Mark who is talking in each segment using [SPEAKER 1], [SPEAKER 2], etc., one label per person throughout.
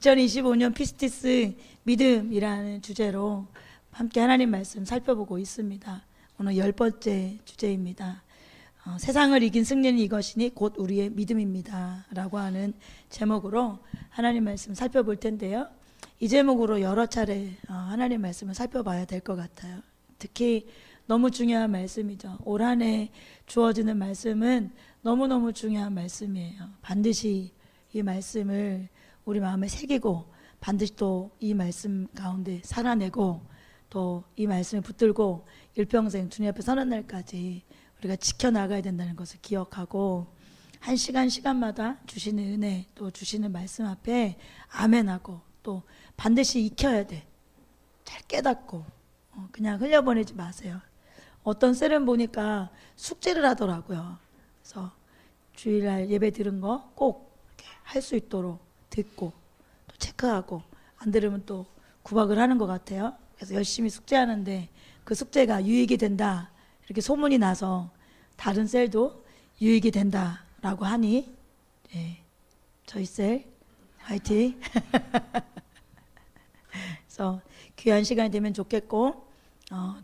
[SPEAKER 1] 2025년 피스티스 믿음이라는 주제로 함께 하나님 말씀 살펴보고 있습니다. 오늘 10번째 주제입니다. 세상을 이긴 승리는 이것이니 곧 우리의 믿음입니다 라고 하는 제목으로 하나님 말씀 살펴볼 텐데요, 이 제목으로 여러 차례 하나님 말씀을 살펴봐야 될 것 같아요. 특히 너무 중요한 말씀이죠. 올 한 해 주어지는 말씀은 너무너무 중요한 말씀이에요. 반드시 이 말씀을 우리 마음에 새기고 반드시 또 이 말씀 가운데 살아내고 또 이 말씀을 붙들고 일평생 주님 앞에 서는 날까지 우리가 지켜나가야 된다는 것을 기억하고 한 시간 시간마다 주시는 은혜 또 주시는 말씀 앞에 아멘하고 또 반드시 익혀야 돼. 잘 깨닫고 그냥 흘려보내지 마세요. 어떤 셀은 보니까 숙제를 하더라고요. 그래서 주일날 예배 들은 거 꼭 할 수 있도록 듣고 또 체크하고 안 들으면 또 구박을 하는 것 같아요. 그래서 열심히 숙제하는데 그 숙제가 유익이 된다 이렇게 소문이 나서 다른 셀도 유익이 된다라고 하니 저희 셀 화이팅. 그래서 귀한 시간이 되면 좋겠고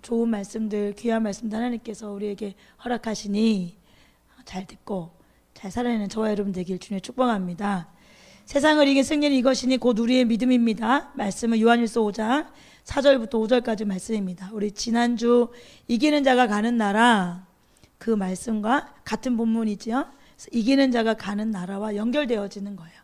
[SPEAKER 1] 좋은 말씀들 귀한 말씀들 하나님께서 우리에게 허락하시니 잘 듣고 잘 살아내는 저와 여러분 되길 주님 축복합니다. 세상을 이긴 승리는 이것이니 곧 우리의 믿음입니다. 말씀은 요한일서 5장 4절부터 5절까지 말씀입니다. 우리 지난주 이기는 자가 가는 나라 그 말씀과 같은 본문이지요. 이기는 자가 가는 나라와 연결되어지는 거예요.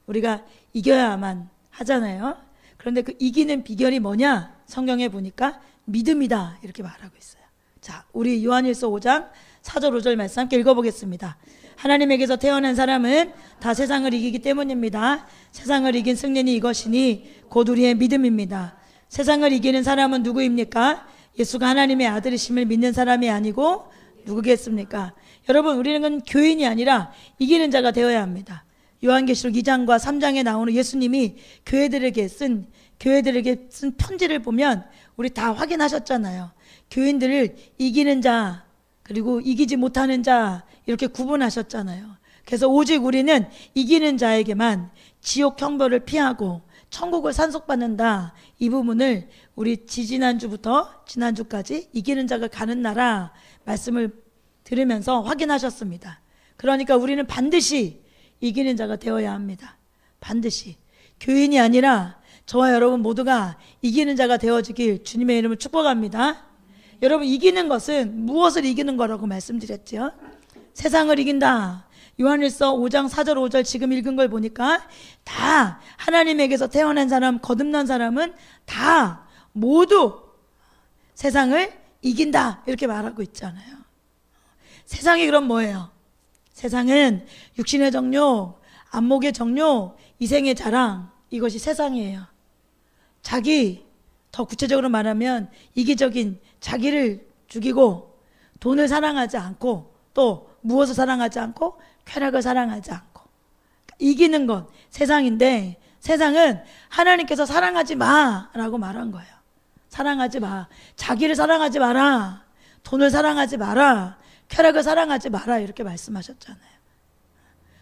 [SPEAKER 1] 우리가 이겨야만 하잖아요. 그런데 그 이기는 비결이 뭐냐? 성경에 보니까 믿음이다 이렇게 말하고 있어요. 자, 우리 요한일서 5장 4절 5절 말씀 함께 읽어보겠습니다. 하나님에게서 태어난 사람은 다 세상을 이기기 때문입니다. 세상을 이긴 승리는 이것이니 곧 우리의 믿음입니다. 세상을 이기는 사람은 누구입니까? 예수가 하나님의 아들이심을 믿는 사람이 아니고 누구겠습니까? 여러분, 우리는 교인이 아니라 이기는 자가 되어야 합니다. 요한계시록 2장과 3장에 나오는 예수님이 교회들에게 쓴 편지를 보면 우리 다 확인하셨잖아요. 교인들을 이기는 자 그리고 이기지 못하는 자 이렇게 구분하셨잖아요. 그래서 오직 우리는 이기는 자에게만 지옥 형벌을 피하고 천국을 산속받는다. 이 부분을 우리 지지난주부터 지난주까지 이기는 자가 가는 나라 말씀을 들으면서 확인하셨습니다. 그러니까 우리는 반드시 이기는 자가 되어야 합니다. 반드시. 교인이 아니라 저와 여러분 모두가 이기는 자가 되어지길 주님의 이름을 축복합니다. 여러분, 이기는 것은 무엇을 이기는 거라고 말씀드렸죠? 세상을 이긴다. 요한일서 5장 4절 5절 지금 읽은 걸 보니까 다 하나님에게서 태어난 사람, 거듭난 사람은 다 모두 세상을 이긴다 이렇게 말하고 있잖아요. 세상이 그럼 뭐예요? 세상은 육신의 정욕, 안목의 정욕, 이생의 자랑, 이것이 세상이에요. 자기, 더 구체적으로 말하면 이기적인 자기를 죽이고 돈을 사랑하지 않고 또 무엇을 사랑하지 않고 쾌락을 사랑하지 않고 이기는 건 세상인데, 세상은 하나님께서 사랑하지 마라고 말한 거예요. 사랑하지 마. 자기를 사랑하지 마라. 돈을 사랑하지 마라. 쾌락을 사랑하지 마라 이렇게 말씀하셨잖아요.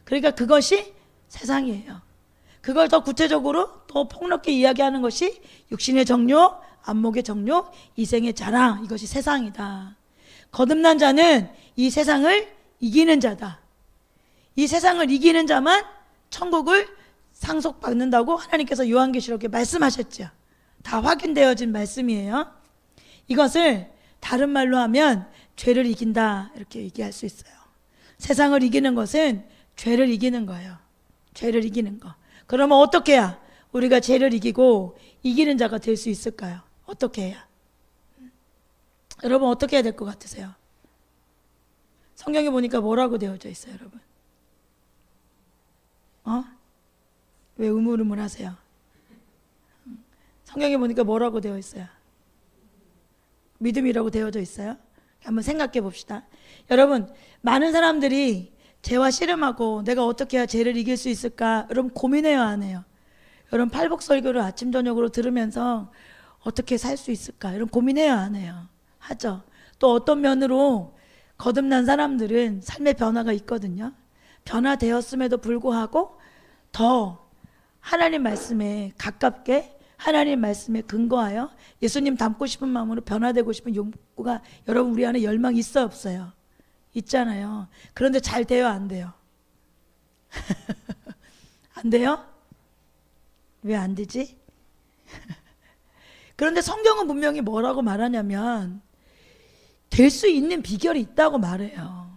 [SPEAKER 1] 그러니까 그것이 세상이에요. 그걸 더 구체적으로 더 폭넓게 이야기하는 것이 육신의 정욕, 안목의 정욕, 이생의 자랑, 이것이 세상이다. 거듭난 자는 이 세상을 이기는 자다. 이 세상을 이기는 자만 천국을 상속받는다고 하나님께서 요한계시록에 말씀하셨죠. 다 확인되어진 말씀이에요. 이것을 다른 말로 하면 죄를 이긴다 이렇게 얘기할 수 있어요. 세상을 이기는 것은 죄를 이기는 거예요. 죄를 이기는 거. 그러면 어떻게 해야 우리가 죄를 이기고 이기는 자가 될 수 있을까요? 어떻게 해야? 여러분, 어떻게 해야 될 것 같으세요? 성경에 보니까 뭐라고 되어져 있어요, 여러분? 왜 우물우물 하세요? 성경에 보니까 뭐라고 되어 있어요? 믿음이라고 되어져 있어요? 한번 생각해 봅시다. 여러분, 많은 사람들이 죄와 씨름하고 내가 어떻게 해야 죄를 이길 수 있을까? 여러분 고민해요, 안 해요? 여러분 팔복설교를 아침 저녁으로 들으면서 어떻게 살 수 있을까? 여러분 고민해요, 안 해요? 하죠. 또 어떤 면으로 거듭난 사람들은 삶의 변화가 있거든요. 변화되었음에도 불구하고 더 하나님 말씀에 가깝게 하나님 말씀에 근거하여 예수님 닮고 싶은 마음으로 변화되고 싶은 욕구가 여러분 우리 안에 열망이 있어요 없어요? 있잖아요. 그런데 잘 돼요 안 돼요? 안 돼요? 왜 안 되지? 그런데 성경은 분명히 뭐라고 말하냐면 될 수 있는 비결이 있다고 말해요.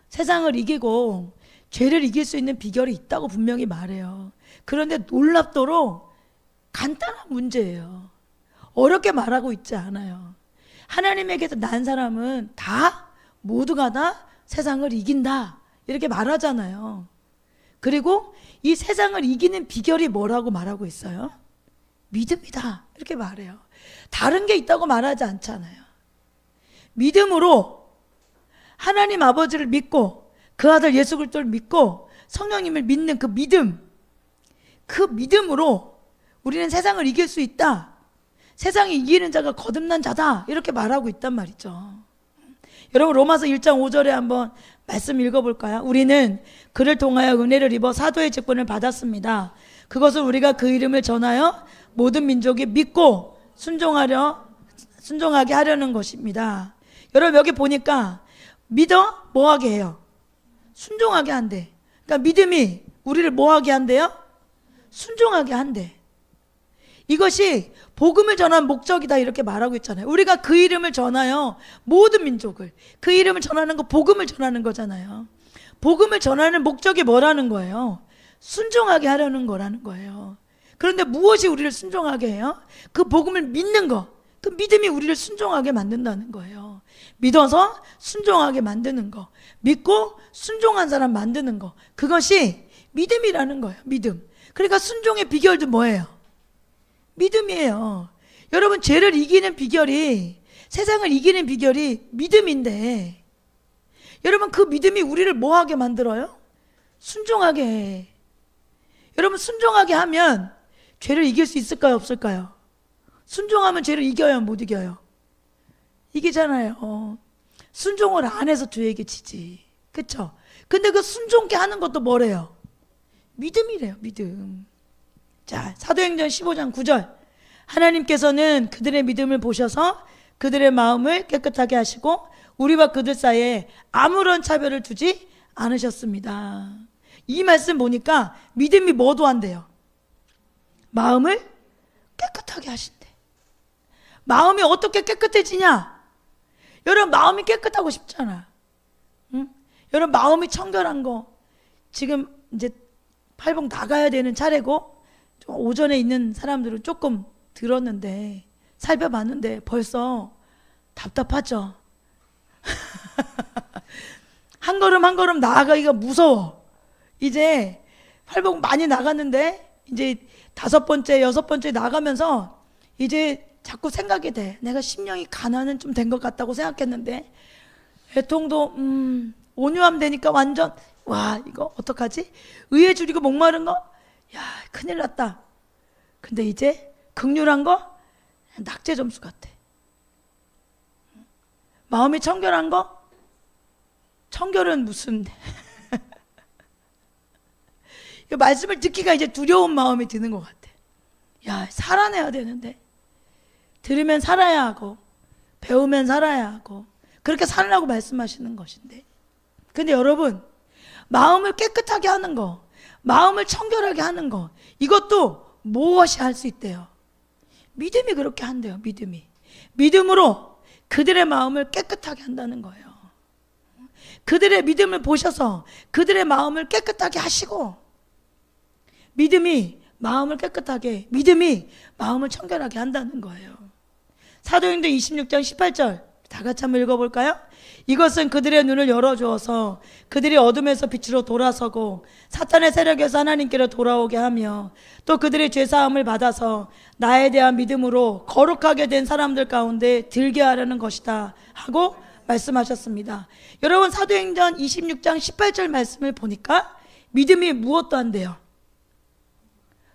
[SPEAKER 1] 세상을 이기고 죄를 이길 수 있는 비결이 있다고 분명히 말해요. 그런데 놀랍도록 간단한 문제예요. 어렵게 말하고 있지 않아요. 하나님에게서 난 사람은 다 모두가 다 세상을 이긴다 이렇게 말하잖아요. 그리고 이 세상을 이기는 비결이 뭐라고 말하고 있어요? 믿음이다 이렇게 말해요. 다른 게 있다고 말하지 않잖아요. 믿음으로 하나님 아버지를 믿고 그 아들 예수 그리스도를 믿고 성령님을 믿는 그 믿음으로 우리는 세상을 이길 수 있다. 세상이 이기는 자가 거듭난 자다 이렇게 말하고 있단 말이죠. 여러분 로마서 1장 5절에 한번 말씀 읽어볼까요? 우리는 그를 통하여 은혜를 입어 사도의 직분을 받았습니다. 그것을 우리가 그 이름을 전하여 모든 민족이 믿고 순종하게 하려는 것입니다. 여러분 여기 보니까 믿어 뭐하게 해요? 순종하게 한대. 그러니까 믿음이 우리를 뭐하게 한대요? 순종하게 한대. 이것이 복음을 전한 목적이다 이렇게 말하고 있잖아요. 우리가 그 이름을 전하여 모든 민족을, 그 이름을 전하는 거 복음을 전하는 거잖아요. 복음을 전하는 목적이 뭐라는 거예요? 순종하게 하려는 거라는 거예요. 그런데 무엇이 우리를 순종하게 해요? 그 복음을 믿는 거, 그 믿음이 우리를 순종하게 만든다는 거예요. 믿어서 순종하게 만드는 거, 믿고 순종한 사람 만드는 거, 그것이 믿음이라는 거예요. 믿음. 그러니까 순종의 비결도 뭐예요? 믿음이에요. 여러분 죄를 이기는 비결이, 세상을 이기는 비결이 믿음인데 여러분 그 믿음이 우리를 뭐하게 만들어요? 순종하게 해. 여러분 순종하게 하면 죄를 이길 수 있을까요 없을까요? 순종하면 죄를 이겨요 못 이겨요? 이기잖아요. 순종을 안 해서 죄에게 지지. 그쵸? 근데 그 순종케 하는 것도 뭐래요? 믿음이래요. 믿음. 자, 사도행전 15장 9절. 하나님께서는 그들의 믿음을 보셔서 그들의 마음을 깨끗하게 하시고 우리와 그들 사이에 아무런 차별을 두지 않으셨습니다. 이 말씀 보니까 믿음이 뭐도 한대요? 마음을 깨끗하게 하신대. 마음이 어떻게 깨끗해지냐? 여러분 마음이 깨끗하고 싶잖아. 응? 여러분 마음이 청결한 거 지금 이제 팔복 나가야 되는 차례고 오전에 있는 사람들은 조금 들었는데 살펴봤는데 벌써 답답하죠. 한 걸음 한 걸음 나아가기가 무서워. 이제 팔복 많이 나갔는데 이제 5번째 6번째 나가면서 이제 자꾸 생각이 돼. 내가 심령이 가난은 좀 된 것 같다고 생각했는데 애통도 온유함 되니까 완전 와 이거 어떡하지? 의에 줄이고 목마른 거? 야 큰일 났다. 근데 이제 극률한 거? 낙제 점수 같아. 마음이 청결한 거? 청결은 무슨 이 말씀을 듣기가 이제 두려운 마음이 드는 것 같아. 야 살아내야 되는데 들으면 살아야 하고 배우면 살아야 하고 그렇게 살라고 말씀하시는 것인데 근데 여러분 마음을 깨끗하게 하는 거 마음을 청결하게 하는 거 이것도 무엇이 할 수 있대요? 믿음이 그렇게 한대요. 믿음으로 그들의 마음을 깨끗하게 한다는 거예요. 그들의 믿음을 보셔서 그들의 마음을 깨끗하게 하시고 믿음이 마음을 청결하게 한다는 거예요. 사도행전 26장 18절 다 같이 한번 읽어볼까요? 이것은 그들의 눈을 열어주어서 그들이 어둠에서 빛으로 돌아서고 사탄의 세력에서 하나님께로 돌아오게 하며 또 그들의 죄사함을 받아서 나에 대한 믿음으로 거룩하게 된 사람들 가운데 들게 하려는 것이다 하고 말씀하셨습니다. 여러분 사도행전 26장 18절 말씀을 보니까 믿음이 무엇도 한대요?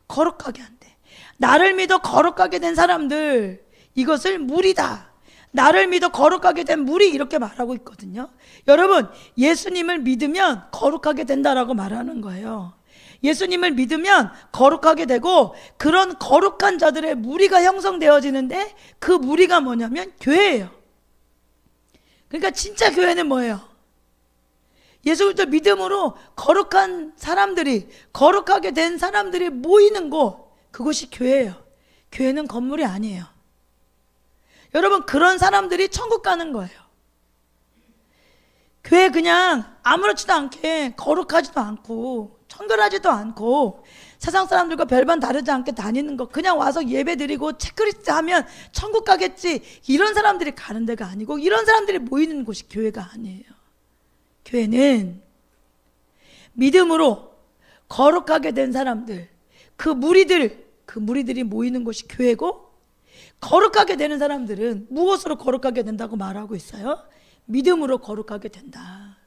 [SPEAKER 1] 거룩하게 한대. 나를 믿어 거룩하게 된 사람들 이것을 물이다. 나를 믿어 거룩하게 된 물이 이렇게 말하고 있거든요. 여러분 예수님을 믿으면 거룩하게 된다라고 말하는 거예요. 예수님을 믿으면 거룩하게 되고 그런 거룩한 자들의 무리가 형성되어지는데 그 무리가 뭐냐면 교회예요. 그러니까 진짜 교회는 뭐예요? 예수 그리스도 믿음으로 거룩한 사람들이, 거룩하게 된 사람들이 모이는 곳, 그곳이 교회예요. 교회는 건물이 아니에요. 여러분, 그런 사람들이 천국 가는 거예요. 교회 그냥 아무렇지도 않게 거룩하지도 않고 청결하지도 않고 세상 사람들과 별반 다르지 않게 다니는 거, 그냥 와서 예배 드리고 체크리스트 하면 천국 가겠지, 이런 사람들이 가는 데가 아니고 이런 사람들이 모이는 곳이 교회가 아니에요. 교회는 믿음으로 거룩하게 된 사람들, 그 무리들이 모이는 곳이 교회고, 거룩하게 되는 사람들은 무엇으로 거룩하게 된다고 말하고 있어요? 믿음으로 거룩하게 된다.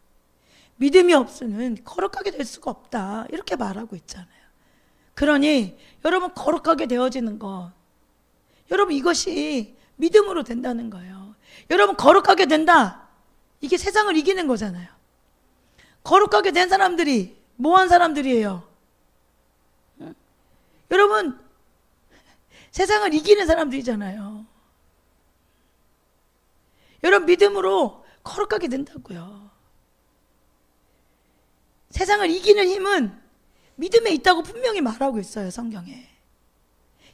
[SPEAKER 1] 믿음이 없으면 거룩하게 될 수가 없다, 이렇게 말하고 있잖아요. 그러니 여러분, 거룩하게 되어지는 것, 여러분, 이것이 믿음으로 된다는 거예요. 여러분, 거룩하게 된다, 이게 세상을 이기는 거잖아요. 거룩하게 된 사람들이 뭐한 사람들이에요? 여러분, 세상을 이기는 사람들이잖아요. 여러분, 믿음으로 거룩하게 된다고요. 세상을 이기는 힘은 믿음에 있다고 분명히 말하고 있어요, 성경에.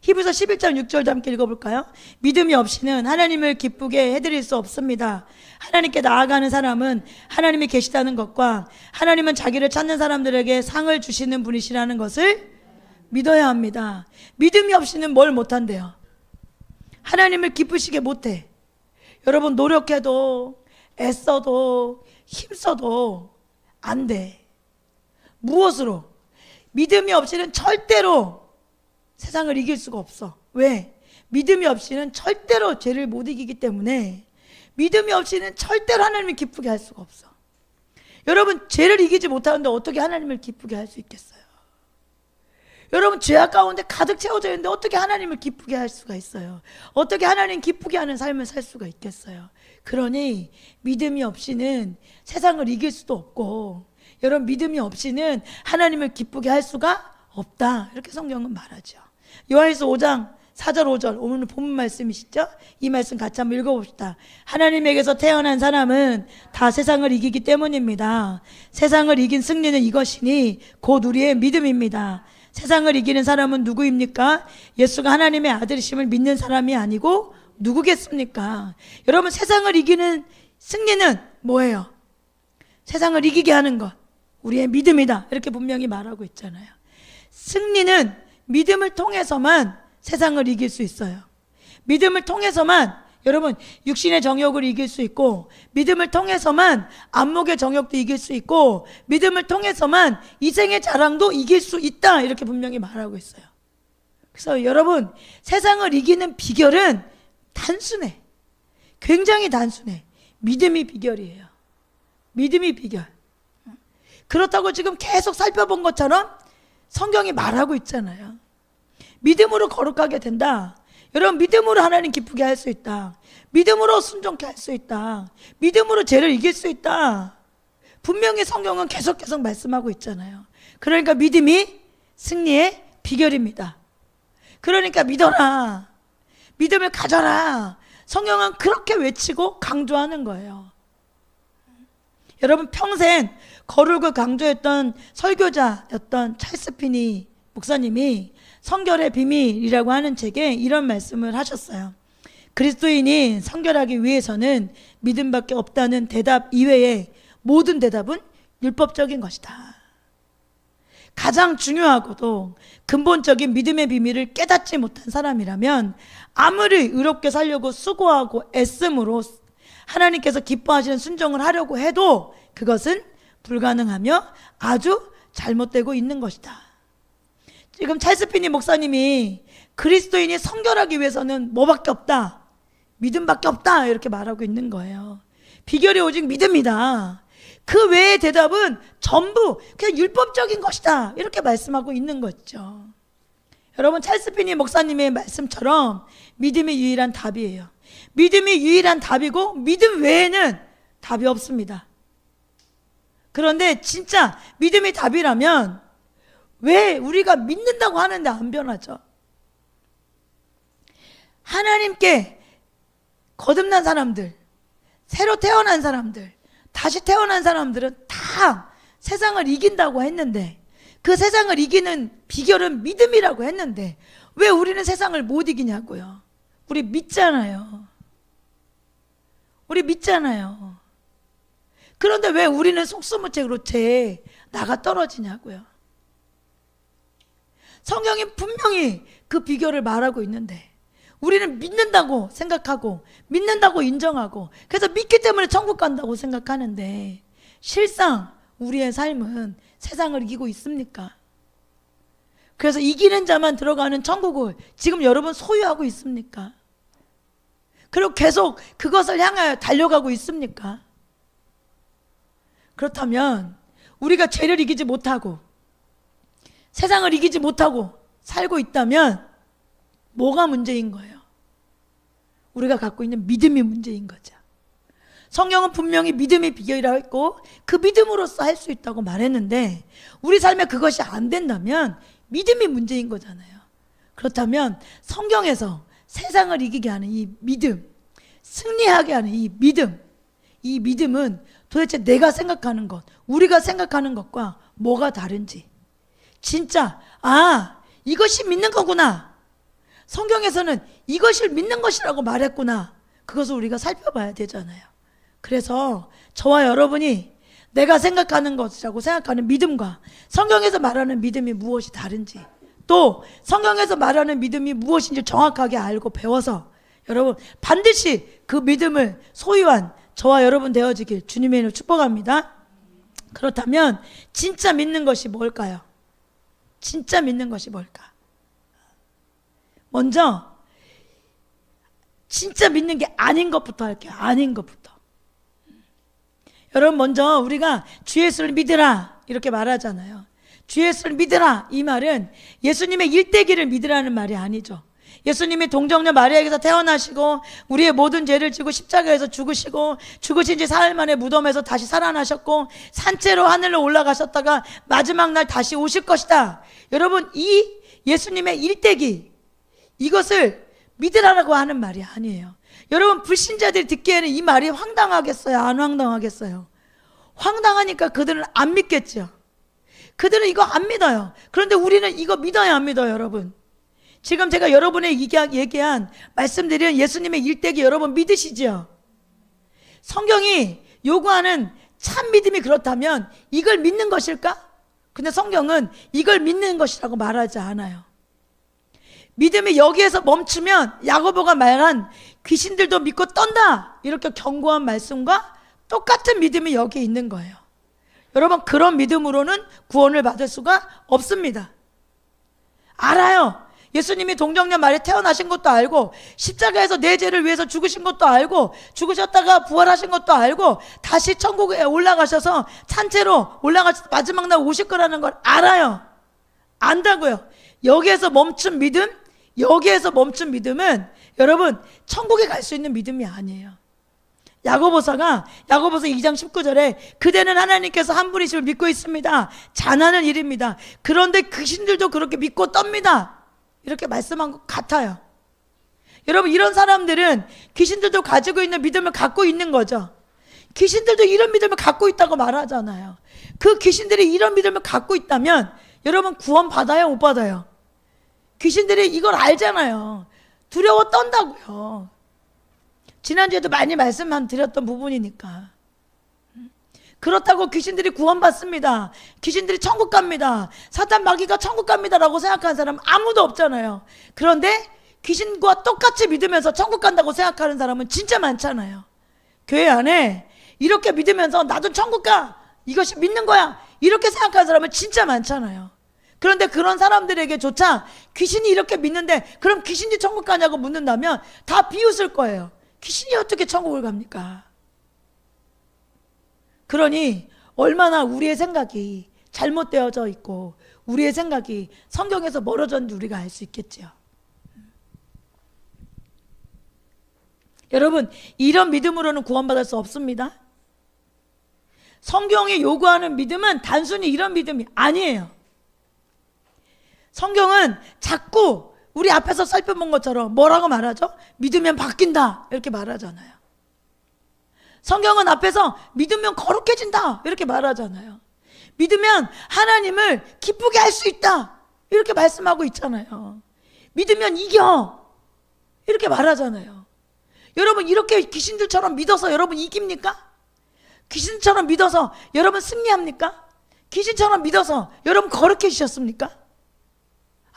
[SPEAKER 1] 히브리서 11장 6절도 함께 읽어볼까요? 믿음이 없이는 하나님을 기쁘게 해드릴 수 없습니다. 하나님께 나아가는 사람은 하나님이 계시다는 것과 하나님은 자기를 찾는 사람들에게 상을 주시는 분이시라는 것을 믿어야 합니다. 믿음이 없이는 뭘 못한대요? 하나님을 기쁘시게 못해. 여러분, 노력해도 애써도 힘써도 안 돼. 무엇으로? 믿음이 없이는 절대로 세상을 이길 수가 없어. 왜? 믿음이 없이는 절대로 죄를 못 이기기 때문에, 믿음이 없이는 절대로 하나님을 기쁘게 할 수가 없어. 여러분, 죄를 이기지 못하는데 어떻게 하나님을 기쁘게 할 수 있겠어요? 여러분, 죄악 가운데 가득 채워져 있는데 어떻게 하나님을 기쁘게 할 수가 있어요? 어떻게 하나님 기쁘게 하는 삶을 살 수가 있겠어요? 그러니 믿음이 없이는 세상을 이길 수도 없고, 여러분, 믿음이 없이는 하나님을 기쁘게 할 수가 없다, 이렇게 성경은 말하죠. 요한일서 5장 4절 5절, 오늘 본문 말씀이시죠? 이 말씀 같이 한번 읽어봅시다. 하나님에게서 태어난 사람은 다 세상을 이기기 때문입니다. 세상을 이긴 승리는 이것이니 곧 우리의 믿음입니다. 세상을 이기는 사람은 누구입니까? 예수가 하나님의 아들이심을 믿는 사람이 아니고 누구겠습니까? 여러분, 세상을 이기는 승리는 뭐예요? 세상을 이기게 하는 것, 우리의 믿음이다, 이렇게 분명히 말하고 있잖아요. 승리는 믿음을 통해서만 세상을 이길 수 있어요. 믿음을 통해서만 여러분, 육신의 정욕을 이길 수 있고, 믿음을 통해서만 안목의 정욕도 이길 수 있고, 믿음을 통해서만 이생의 자랑도 이길 수 있다, 이렇게 분명히 말하고 있어요. 그래서 여러분, 세상을 이기는 비결은 단순해. 굉장히 단순해. 믿음이 비결이에요. 믿음이 비결. 그렇다고 지금 계속 살펴본 것처럼 성경이 말하고 있잖아요. 믿음으로 거룩하게 된다. 여러분, 믿음으로 하나님 기쁘게 할 수 있다. 믿음으로 순종케 할 수 있다. 믿음으로 죄를 이길 수 있다. 분명히 성경은 계속 말씀하고 있잖아요. 그러니까 믿음이 승리의 비결입니다. 그러니까 믿어라, 믿음을 가져라, 성경은 그렇게 외치고 강조하는 거예요. 여러분, 평생 거룩을 강조했던 설교자였던 찰스 피니 목사님이 성결의 비밀이라고 하는 책에 이런 말씀을 하셨어요. 그리스도인이 성결하기 위해서는 믿음밖에 없다는 대답 이외에 모든 대답은 율법적인 것이다. 가장 중요하고도 근본적인 믿음의 비밀을 깨닫지 못한 사람이라면 아무리 의롭게 살려고 수고하고 애씀으로 하나님께서 기뻐하시는 순종을 하려고 해도 그것은 불가능하며 아주 잘못되고 있는 것이다. 지금 찰스 피니 목사님이 그리스도인이 성결하기 위해서는 뭐밖에 없다, 믿음밖에 없다, 이렇게 말하고 있는 거예요. 비결이 오직 믿음이다. 그 외의 대답은 전부 그냥 율법적인 것이다, 이렇게 말씀하고 있는 거죠. 여러분, 찰스 피니 목사님의 말씀처럼 믿음이 유일한 답이에요. 믿음이 유일한 답이고 믿음 외에는 답이 없습니다. 그런데 진짜 믿음이 답이라면 왜 우리가 믿는다고 하는데 안 변하죠? 하나님께 거듭난 사람들, 새로 태어난 사람들, 다시 태어난 사람들은 다 세상을 이긴다고 했는데, 그 세상을 이기는 비결은 믿음이라고 했는데 왜 우리는 세상을 못 이기냐고요. 우리 믿잖아요. 우리 믿잖아요. 그런데 왜 우리는 속수무책으로 죄에 나가 떨어지냐고요. 성경이 분명히 그 비결을 말하고 있는데 우리는 믿는다고 생각하고 믿는다고 인정하고 그래서 믿기 때문에 천국 간다고 생각하는데 실상 우리의 삶은 세상을 이기고 있습니까? 그래서 이기는 자만 들어가는 천국을 지금 여러분 소유하고 있습니까? 그리고 계속 그것을 향하여 달려가고 있습니까? 그렇다면 우리가 죄를 이기지 못하고 세상을 이기지 못하고 살고 있다면 뭐가 문제인 거예요? 우리가 갖고 있는 믿음이 문제인 거죠. 성경은 분명히 믿음이 비결이라고 했고 그 믿음으로써 할 수 있다고 말했는데 우리 삶에 그것이 안 된다면 믿음이 문제인 거잖아요. 그렇다면 성경에서 세상을 이기게 하는 이 믿음, 승리하게 하는 이 믿음은 도대체 내가 생각하는 것, 우리가 생각하는 것과 뭐가 다른지 진짜 이것이 믿는 거구나, 성경에서는 이것을 믿는 것이라고 말했구나, 그것을 우리가 살펴봐야 되잖아요. 그래서 저와 여러분이 내가 생각하는 것이라고 생각하는 믿음과 성경에서 말하는 믿음이 무엇이 다른지, 또 성경에서 말하는 믿음이 무엇인지 정확하게 알고 배워서 여러분 반드시 그 믿음을 소유한 저와 여러분 되어지길 주님의 이름으로 축복합니다. 그렇다면 진짜 믿는 것이 뭘까요? 진짜 믿는 것이 뭘까? 먼저 진짜 믿는 게 아닌 것부터 할게요. 아닌 것부터. 여러분 먼저 우리가 주 예수를 믿으라 이렇게 말하잖아요. 주 예수를 믿으라 이 말은 예수님의 일대기를 믿으라는 말이 아니죠. 예수님이 동정녀 마리아에게서 태어나시고 우리의 모든 죄를 지고 십자가에서 죽으시고 죽으신 지 사흘 만에 무덤에서 다시 살아나셨고 산채로 하늘로 올라가셨다가 마지막 날 다시 오실 것이다. 여러분 이 예수님의 일대기 이것을 믿으라고 하는 말이 아니에요. 여러분 불신자들이 듣기에는 이 말이 황당하겠어요? 안 황당하겠어요? 황당하니까 그들은 안 믿겠죠. 그들은 이거 안 믿어요. 그런데 우리는 이거 믿어요, 안 믿어요, 여러분? 지금 제가 여러분의 얘기한 말씀드린 예수님의 일대기 여러분 믿으시죠? 성경이 요구하는 참 믿음이 그렇다면 이걸 믿는 것일까? 근데 성경은 이걸 믿는 것이라고 말하지 않아요. 믿음이 여기에서 멈추면 야고보가 말한 귀신들도 믿고 떤다 이렇게 경고한 말씀과 똑같은 믿음이 여기 있는 거예요. 여러분 그런 믿음으로는 구원을 받을 수가 없습니다. 알아요. 예수님이 동정녀 마리아 태어나신 것도 알고 십자가에서 내 죄를 위해서 죽으신 것도 알고 죽으셨다가 부활하신 것도 알고 다시 천국에 올라가셔서 산채로 올라가셔서 마지막 날 오실 거라는 걸 알아요. 안다고요. 여기에서 멈춘 믿음, 여기에서 멈춘 믿음은 여러분 천국에 갈 수 있는 믿음이 아니에요. 야고보서 2장 19절에 그대는 하나님께서 한 분이심을 믿고 있습니다. 잘하는 일입니다. 그런데 귀신들도 그렇게 믿고 떱니다. 이렇게 말씀한 것 같아요. 여러분 이런 사람들은 귀신들도 가지고 있는 믿음을 갖고 있는 거죠. 귀신들도 이런 믿음을 갖고 있다고 말하잖아요. 그 귀신들이 이런 믿음을 갖고 있다면 여러분 구원 받아요, 못 받아요? 귀신들이 이걸 알잖아요. 두려워 떤다고요. 지난주에도 많이 말씀 드렸던 부분이니까. 그렇다고 귀신들이 구원받습니다, 귀신들이 천국 갑니다, 사탄 마귀가 천국 갑니다라고 생각하는 사람은 아무도 없잖아요. 그런데 귀신과 똑같이 믿으면서 천국 간다고 생각하는 사람은 진짜 많잖아요. 교회 안에 이렇게 믿으면서 나도 천국 가, 이것이 믿는 거야 이렇게 생각하는 사람은 진짜 많잖아요. 그런데 그런 사람들에게조차 귀신이 이렇게 믿는데 그럼 귀신이 천국 가냐고 묻는다면 다 비웃을 거예요. 귀신이 어떻게 천국을 갑니까? 그러니 얼마나 우리의 생각이 잘못되어져 있고 우리의 생각이 성경에서 멀어졌는지 우리가 알 수 있겠죠. 여러분 이런 믿음으로는 구원받을 수 없습니다. 성경이 요구하는 믿음은 단순히 이런 믿음이 아니에요. 성경은 자꾸 우리 앞에서 살펴본 것처럼 뭐라고 말하죠? 믿으면 바뀐다 이렇게 말하잖아요. 성경은 앞에서 믿으면 거룩해진다 이렇게 말하잖아요. 믿으면 하나님을 기쁘게 할 수 있다 이렇게 말씀하고 있잖아요. 믿으면 이겨 이렇게 말하잖아요. 여러분 이렇게 귀신들처럼 믿어서 여러분 이깁니까? 귀신처럼 믿어서 여러분 승리합니까? 귀신처럼 믿어서 여러분 거룩해지셨습니까?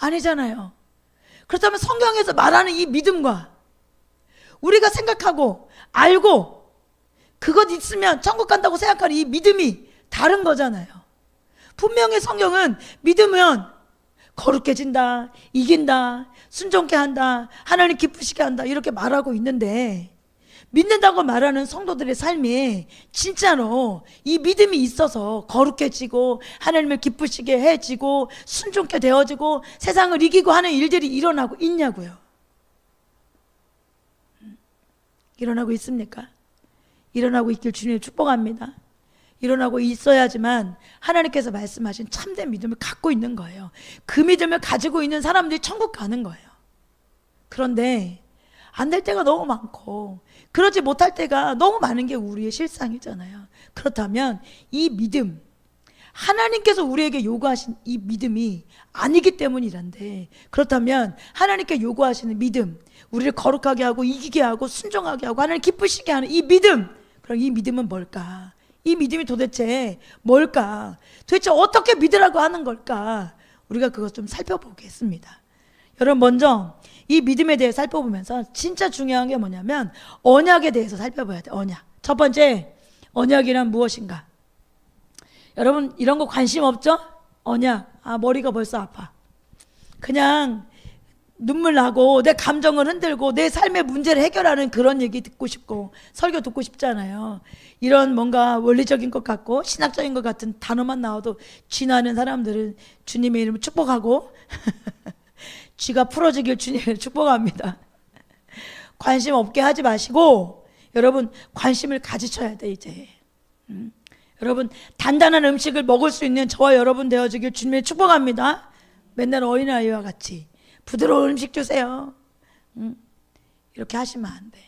[SPEAKER 1] 아니잖아요. 그렇다면 성경에서 말하는 이 믿음과 우리가 생각하고 알고 그것 있으면 천국 간다고 생각하는 이 믿음이 다른 거잖아요. 분명히 성경은 믿으면 거룩해진다, 이긴다, 순종케 한다, 하나님 기쁘시게 한다 이렇게 말하고 있는데 믿는다고 말하는 성도들의 삶이 진짜로 이 믿음이 있어서 거룩해지고 하나님을 기쁘시게 해지고 순종케 되어지고 세상을 이기고 하는 일들이 일어나고 있냐고요. 일어나고 있습니까? 일어나고 있길 주님 축복합니다. 일어나고 있어야지만 하나님께서 말씀하신 참된 믿음을 갖고 있는 거예요. 그 믿음을 가지고 있는 사람들이 천국 가는 거예요. 그런데 안 될 때가 너무 많고 그러지 못할 때가 너무 많은 게 우리의 실상이잖아요. 그렇다면 이 믿음, 하나님께서 우리에게 요구하신 이 믿음이 아니기 때문이란데, 그렇다면 하나님께 요구하시는 믿음, 우리를 거룩하게 하고 이기게 하고 순종하게 하고 하나님 기쁘시게 하는 이 믿음, 그럼 이 믿음은 뭘까? 이 믿음이 도대체 뭘까? 도대체 어떻게 믿으라고 하는 걸까? 우리가 그것 좀 살펴보겠습니다. 여러분, 먼저 이 믿음에 대해 살펴보면서 진짜 중요한 게 뭐냐면 언약에 대해서 살펴봐야 돼요. 언약. 첫 번째, 언약이란 무엇인가? 여러분 이런 거 관심 없죠? 언약. 머리가 벌써 아파. 그냥 눈물 나고 내 감정을 흔들고 내 삶의 문제를 해결하는 그런 얘기 듣고 싶고 설교 듣고 싶잖아요. 이런 뭔가 원리적인 것 같고 신학적인 것 같은 단어만 나와도 쥐나는 사람들은 주님의 이름을 축복하고 쥐가 풀어지길 주님을 축복합니다. 관심 없게 하지 마시고 여러분 관심을 가지셔야 돼 이제. 여러분 단단한 음식을 먹을 수 있는 저와 여러분 되어주길 주님의 축복합니다. 맨날 어린아이와 같이 부드러운 음식 주세요. 이렇게 하시면 안 돼.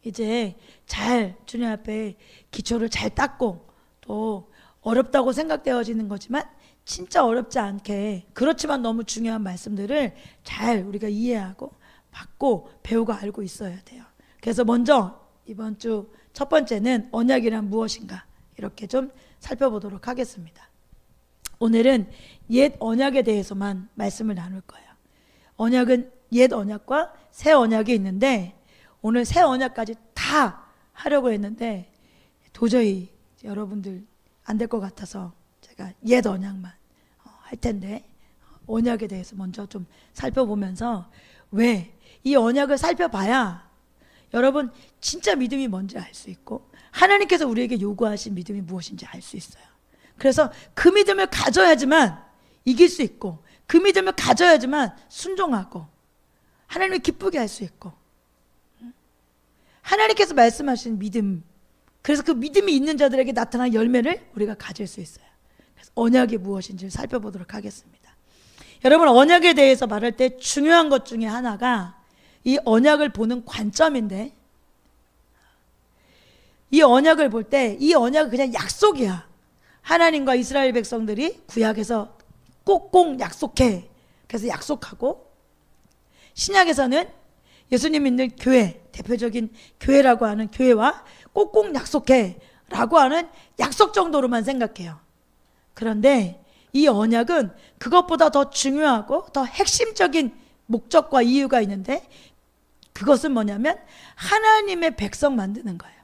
[SPEAKER 1] 이제 잘 주님 앞에 기초를 잘 닦고 또 어렵다고 생각되어지는 거지만 진짜 어렵지 않게 그렇지만 너무 중요한 말씀들을 잘 우리가 이해하고 받고 배우고 알고 있어야 돼요. 그래서 먼저 이번 주 첫 번째는 언약이란 무엇인가 이렇게 좀 살펴보도록 하겠습니다. 오늘은 옛 언약에 대해서만 말씀을 나눌 거예요. 언약은 옛 언약과 새 언약이 있는데 오늘 새 언약까지 다 하려고 했는데 도저히 여러분들 안 될 것 같아서 제가 옛 언약만 할 텐데 언약에 대해서 먼저 좀 살펴보면서 왜 이 언약을 살펴봐야 여러분 진짜 믿음이 뭔지 알 수 있고 하나님께서 우리에게 요구하신 믿음이 무엇인지 알 수 있어요. 그래서 그 믿음을 가져야지만 이길 수 있고 그 믿음을 가져야지만 순종하고 하나님을 기쁘게 할 수 있고 하나님께서 말씀하신 믿음, 그래서 그 믿음이 있는 자들에게 나타난 열매를 우리가 가질 수 있어요. 그래서 언약이 무엇인지 살펴보도록 하겠습니다. 여러분 언약에 대해서 말할 때 중요한 것 중에 하나가 이 언약을 보는 관점인데 이 언약을 볼 때 이 언약은 그냥 약속이야. 하나님과 이스라엘 백성들이 구약에서 꼭꼭 약속해. 그래서 약속하고 신약에서는 예수님 믿는 교회, 대표적인 교회라고 하는 교회와 꼭꼭 약속해 라고 하는 약속 정도로만 생각해요. 그런데 이 언약은 그것보다 더 중요하고 더 핵심적인 목적과 이유가 있는데 그것은 뭐냐면 하나님의 백성 만드는 거예요.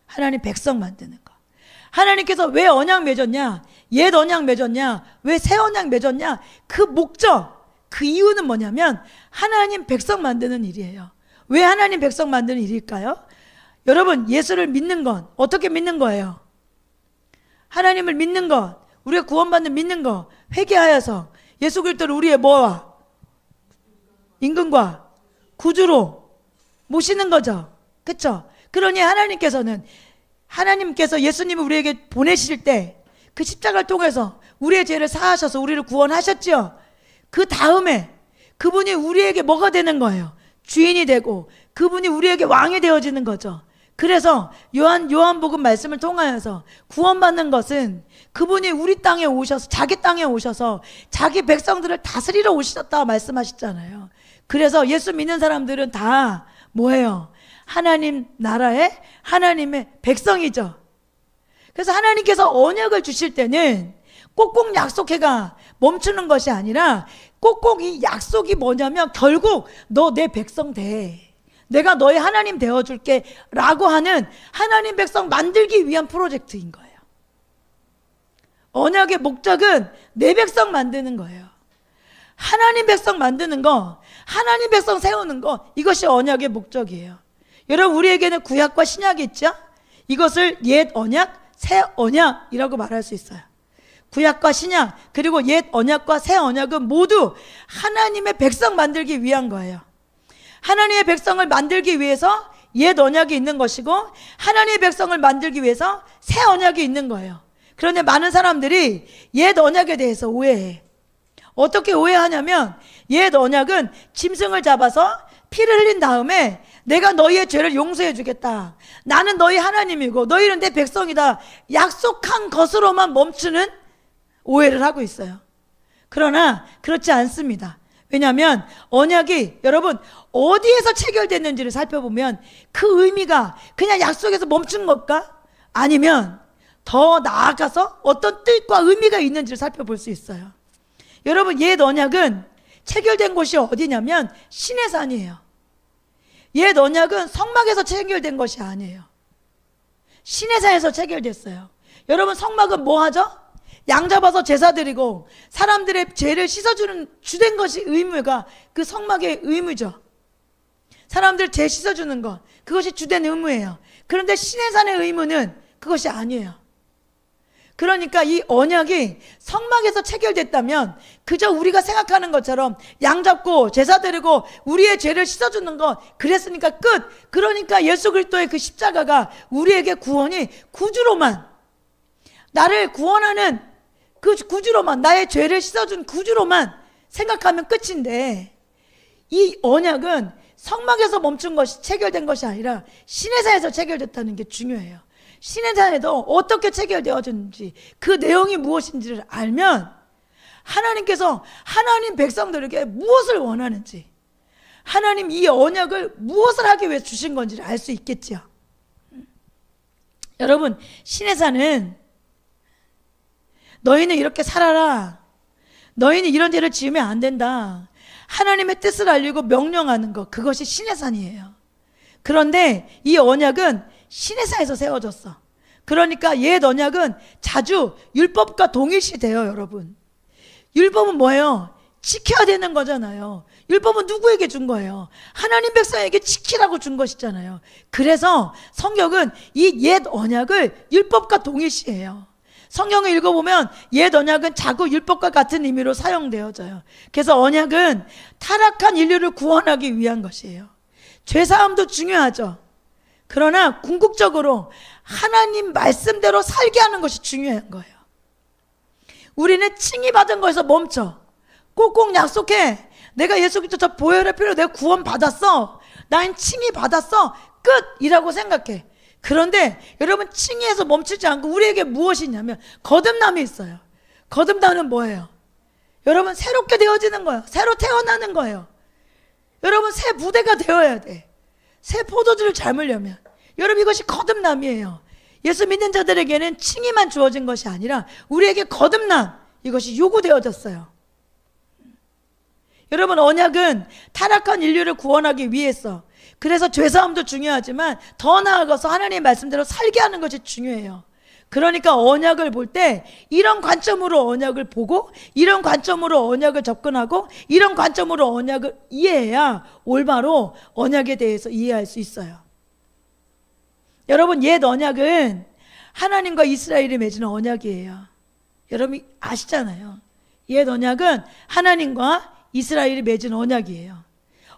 [SPEAKER 1] 하나님 백성 만드는 거. 하나님께서 왜 언약 맺었냐? 옛 언약 맺었냐? 왜 새 언약 맺었냐? 그 목적, 그 이유는 뭐냐면 하나님 백성 만드는 일이에요. 왜 하나님 백성 만드는 일일까요? 여러분 예수를 믿는 건 어떻게 믿는 거예요? 하나님을 믿는 것, 우리가 구원받는 믿는 것, 회개하여서 예수 그리스도를 우리의 뭐와? 임금과 구주로 모시는 거죠. 그렇죠? 그러니 하나님께서 예수님을 우리에게 보내실 때 그 십자가를 통해서 우리의 죄를 사하셔서 우리를 구원하셨죠. 그 다음에 그분이 우리에게 뭐가 되는 거예요? 주인이 되고 그분이 우리에게 왕이 되어지는 거죠. 그래서 요한복음 말씀을 통하여서 구원받는 것은 그분이 우리 땅에 오셔서 자기 땅에 오셔서 자기 백성들을 다스리러 오셨다 말씀하셨잖아요. 그래서 예수 믿는 사람들은 다 뭐예요? 하나님 나라의 하나님의 백성이죠. 그래서 하나님께서 언약을 주실 때는 꼭꼭 약속해가 멈추는 것이 아니라 꼭꼭 이 약속이 뭐냐면 결국 너 내 백성 돼. 내가 너의 하나님 되어줄게 라고 하는 하나님 백성 만들기 위한 프로젝트인 거예요. 언약의 목적은 내 백성 만드는 거예요. 하나님 백성 만드는 거, 하나님 백성 세우는 거, 이것이 언약의 목적이에요. 여러분, 우리에게는 구약과 신약이 있죠? 이것을 옛 언약, 새 언약이라고 말할 수 있어요. 구약과 신약, 그리고 옛 언약과 새 언약은 모두 하나님의 백성 만들기 위한 거예요. 하나님의 백성을 만들기 위해서 옛 언약이 있는 것이고 하나님의 백성을 만들기 위해서 새 언약이 있는 거예요. 그런데 많은 사람들이 옛 언약에 대해서 오해해. 어떻게 오해하냐면 옛 언약은 짐승을 잡아서 피를 흘린 다음에 내가 너희의 죄를 용서해 주겠다. 나는 너희 하나님이고 너희는 내 백성이다. 약속한 것으로만 멈추는 오해를 하고 있어요. 그러나 그렇지 않습니다. 왜냐하면 언약이 여러분 어디에서 체결됐는지를 살펴보면 그 의미가 그냥 약속에서 멈춘 것과 아니면 더 나아가서 어떤 뜻과 의미가 있는지를 살펴볼 수 있어요. 여러분, 옛 언약은 체결된 곳이 어디냐면 시내산이에요. 옛 언약은 성막에서 체결된 것이 아니에요. 시내산에서 체결됐어요. 여러분, 성막은 뭐 하죠? 양 잡아서 제사 드리고 사람들의 죄를 씻어주는 주된 것이 의무가 그 성막의 의무죠. 사람들 죄 씻어주는 것, 그것이 주된 의무예요. 그런데 시내산의 의무는 그것이 아니에요. 그러니까 이 언약이 성막에서 체결됐다면 그저 우리가 생각하는 것처럼 양 잡고 제사 드리고 우리의 죄를 씻어주는 것 그랬으니까 끝. 그러니까 예수 그리스도의 그 십자가가 우리에게 구원이 구주로만, 나를 구원하는 그 구주로만, 나의 죄를 씻어준 구주로만 생각하면 끝인데, 이 언약은 성막에서 멈춘 것이 체결된 것이 아니라 시내산에서 체결됐다는 게 중요해요. 시내산에도 어떻게 체결되어졌는지 그 내용이 무엇인지를 알면 하나님께서 하나님 백성들에게 무엇을 원하는지, 하나님 이 언약을 무엇을 하기 위해 주신 건지를 알 수 있겠지요. 여러분, 시내산은 너희는 이렇게 살아라, 너희는 이런 죄를 지으면 안 된다, 하나님의 뜻을 알리고 명령하는 것, 그것이 시내산이에요. 그런데 이 언약은 시내산에서 세워졌어. 그러니까 옛 언약은 자주 율법과 동일시돼요. 여러분, 율법은 뭐예요? 지켜야 되는 거잖아요. 율법은 누구에게 준 거예요? 하나님 백성에게 지키라고 준 것이잖아요. 그래서 성경은 이 옛 언약을 율법과 동일시해요. 성경을 읽어보면 옛 언약은 자꾸 율법과 같은 의미로 사용되어져요. 그래서 언약은 타락한 인류를 구원하기 위한 것이에요. 죄사함도 중요하죠. 그러나 궁극적으로 하나님 말씀대로 살게 하는 것이 중요한 거예요. 우리는 칭의받은 거에서 멈춰. 꼭꼭 약속해. 내가 예수 그리스도 저 보혈의 피로 내가 구원 받았어, 난 칭의 받았어, 끝이라고 생각해. 그런데 여러분, 칭의에서 멈추지 않고 우리에게 무엇이 있냐면 거듭남이 있어요. 거듭남은 뭐예요? 여러분, 새롭게 되어지는 거예요. 새로 태어나는 거예요. 여러분, 새 부대가 되어야 돼. 새 포도주를 삶으려면. 여러분, 이것이 거듭남이에요. 예수 믿는 자들에게는 칭의만 주어진 것이 아니라 우리에게 거듭남, 이것이 요구되어졌어요. 여러분, 언약은 타락한 인류를 구원하기 위해서, 그래서 죄사함도 중요하지만 더 나아가서 하나님의 말씀대로 살게 하는 것이 중요해요. 그러니까 언약을 볼 때 이런 관점으로 언약을 보고 이런 관점으로 언약을 접근하고 이런 관점으로 언약을 이해해야 올바로 언약에 대해서 이해할 수 있어요. 여러분, 옛 언약은 하나님과 이스라엘이 맺은 언약이에요. 여러분 아시잖아요. 옛 언약은 하나님과 이스라엘이 맺은 언약이에요.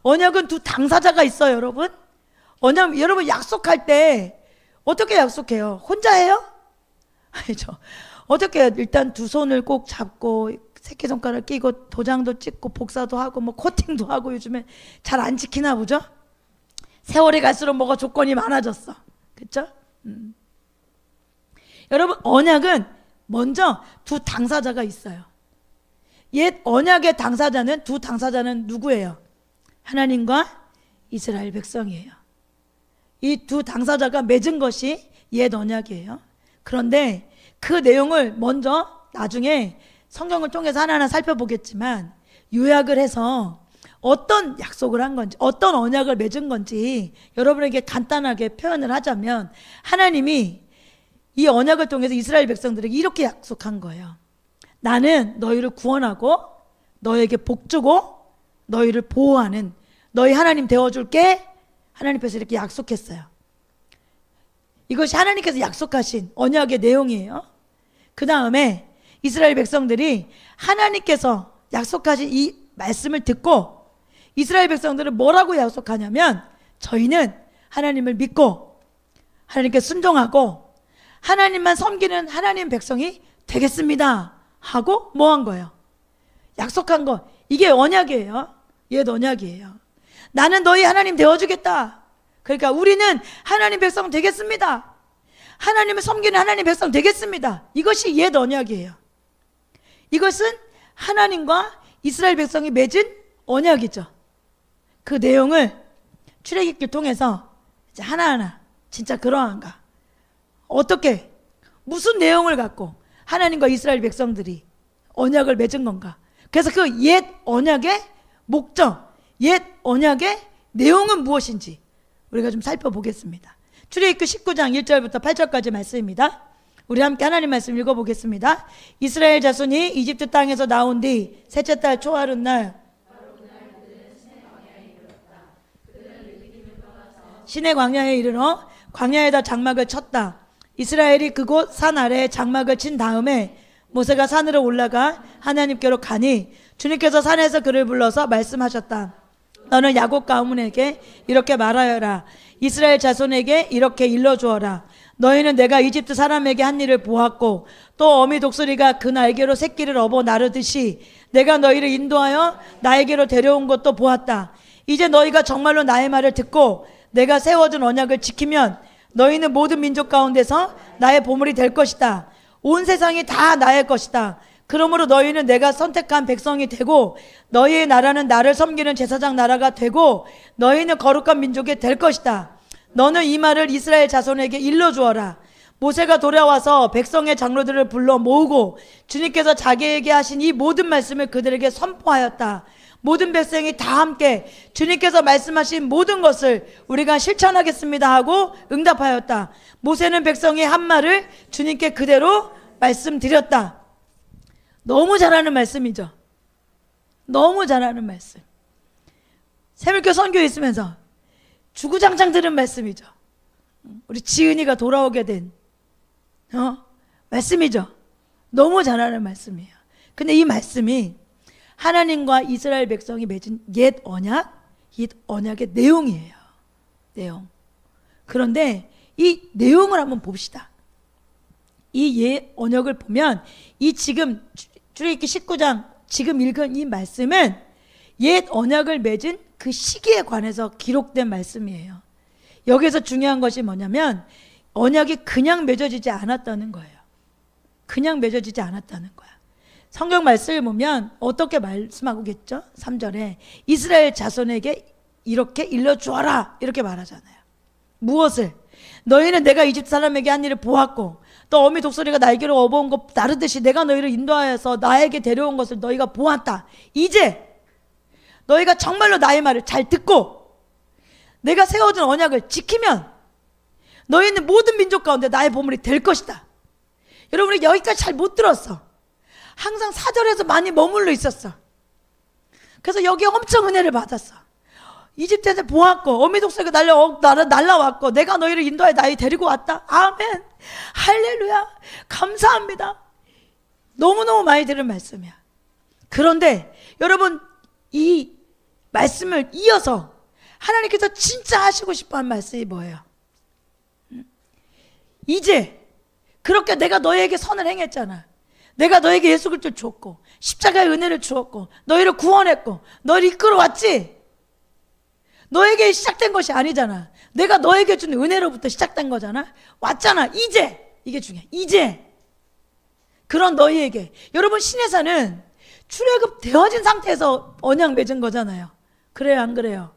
[SPEAKER 1] 언약은 두 당사자가 있어요. 여러분, 언약, 여러분 약속할 때 어떻게 약속해요? 혼자 해요? 아니죠. 어떻게 해요? 일단 두 손을 꼭 잡고 새끼손가락 끼고 도장도 찍고 복사도 하고 뭐 코팅도 하고 요즘에 잘 안 지키나 보죠? 세월이 갈수록 뭐가 조건이 많아졌어. 그렇죠? 여러분, 언약은 먼저 두 당사자가 있어요. 옛 언약의 당사자는, 두 당사자는 누구예요? 하나님과 이스라엘 백성이에요. 이 두 당사자가 맺은 것이 옛 언약이에요. 그런데 그 내용을 먼저 나중에 성경을 통해서 하나하나 살펴보겠지만 요약을 해서 어떤 약속을 한 건지, 어떤 언약을 맺은 건지 여러분에게 간단하게 표현을 하자면, 하나님이 이 언약을 통해서 이스라엘 백성들에게 이렇게 약속한 거예요. 나는 너희를 구원하고 너에게 복 주고 너희를 보호하는 너희 하나님 되어줄게. 하나님께서 이렇게 약속했어요. 이것이 하나님께서 약속하신 언약의 내용이에요. 그 다음에 이스라엘 백성들이 하나님께서 약속하신 이 말씀을 듣고, 이스라엘 백성들은 뭐라고 약속하냐면, 저희는 하나님을 믿고 하나님께 순종하고 하나님만 섬기는 하나님 백성이 되겠습니다 하고 뭐 한 거예요? 약속한 거. 이게 언약이에요. 옛 언약이에요. 나는 너희 하나님 되어주겠다. 그러니까 우리는 하나님 백성 되겠습니다. 하나님을 섬기는 하나님 백성 되겠습니다. 이것이 옛 언약이에요. 이것은 하나님과 이스라엘 백성이 맺은 언약이죠. 그 내용을 출애굽기를 통해서 이제 하나하나 진짜 그러한가, 어떻게, 무슨 내용을 갖고 하나님과 이스라엘 백성들이 언약을 맺은 건가. 그래서 그 옛 언약의 목적, 옛 언약의 내용은 무엇인지 우리가 좀 살펴보겠습니다. 출애굽기 19장 1절부터 8절까지 말씀입니다. 우리 함께 하나님 말씀 읽어보겠습니다. 이스라엘 자손이 이집트 땅에서 나온 뒤 셋째 달 초하룻날 시내 광야에 이르러 광야에다 장막을 쳤다. 이스라엘이 그곳 산 아래에 장막을 친 다음에 모세가 산으로 올라가 하나님께로 가니 주님께서 산에서 그를 불러서 말씀하셨다. 너는 야곱 가문에게 이렇게 말하여라. 이스라엘 자손에게 이렇게 일러주어라. 너희는 내가 이집트 사람에게 한 일을 보았고 또 어미 독수리가 그 날개로 새끼를 업어 나르듯이 내가 너희를 인도하여 나에게로 데려온 것도 보았다. 이제 너희가 정말로 나의 말을 듣고 내가 세워준 언약을 지키면 너희는 모든 민족 가운데서 나의 보물이 될 것이다. 온 세상이 다 나의 것이다. 그러므로 너희는 내가 선택한 백성이 되고 너희의 나라는 나를 섬기는 제사장 나라가 되고 너희는 거룩한 민족이 될 것이다. 너는 이 말을 이스라엘 자손에게 일러주어라. 모세가 돌아와서 백성의 장로들을 불러 모으고 주님께서 자기에게 하신 이 모든 말씀을 그들에게 선포하였다. 모든 백성이 다 함께 주님께서 말씀하신 모든 것을 우리가 실천하겠습니다 하고 응답하였다. 모세는 백성의 한 말을 주님께 그대로 말씀드렸다. 너무 잘하는 말씀이죠. 너무 잘하는 말씀. 새벽교 선교에 있으면서 주구장창 들은 말씀이죠. 우리 지은이가 돌아오게 된 말씀이죠. 너무 잘하는 말씀이에요. 근데 이 말씀이 하나님과 이스라엘 백성이 맺은 옛 언약의 내용이에요. 내용. 그런데 이 내용을 한번 봅시다. 이 옛 언약을 보면 이 지금 출애굽기 19장 지금 읽은 이 말씀은 옛 언약을 맺은 그 시기에 관해서 기록된 말씀이에요. 여기서 중요한 것이 뭐냐면 언약이 그냥 맺어지지 않았다는 거예요. 그냥 맺어지지 않았다는 거야. 성경 말씀을 보면 어떻게 말씀하고 겠죠? 3절에 이스라엘 자손에게 이렇게 일러주어라 이렇게 말하잖아요. 무엇을? 너희는 내가 이집트 사람에게 한 일을 보았고 또 어미 독수리가 날개로 업어온 것 나르듯이 내가 너희를 인도하여서 나에게 데려온 것을 너희가 보았다. 이제 너희가 정말로 나의 말을 잘 듣고 내가 세워준 언약을 지키면 너희는 모든 민족 가운데 나의 보물이 될 것이다. 여러분이 여기까지 잘 못 들었어. 항상 4절에서 많이 머물러 있었어. 그래서 여기에 엄청 은혜를 받았어. 이집트에서 보았고 어미 독수리가 날라왔고 내가 너희를 인도하여 나에 데리고 왔다. 아멘. 할렐루야. 감사합니다. 너무너무 많이 들은 말씀이야. 그런데 여러분 이 말씀을 이어서 하나님께서 진짜 하시고 싶어하는 말씀이 뭐예요? 이제 그렇게 내가 너희에게 선을 행했잖아. 내가 너에게 예수 그리스도를 주었고 십자가의 은혜를 주었고 너희를 구원했고 너희를 이끌어왔지. 너에게 시작된 것이 아니잖아. 내가 너에게 준 은혜로부터 시작된 거잖아. 왔잖아. 이제 이게 중요해. 이제 그런 너희에게. 여러분 신해사는 출애굽 되어진 상태에서 언약 맺은 거잖아요. 그래요 안 그래요?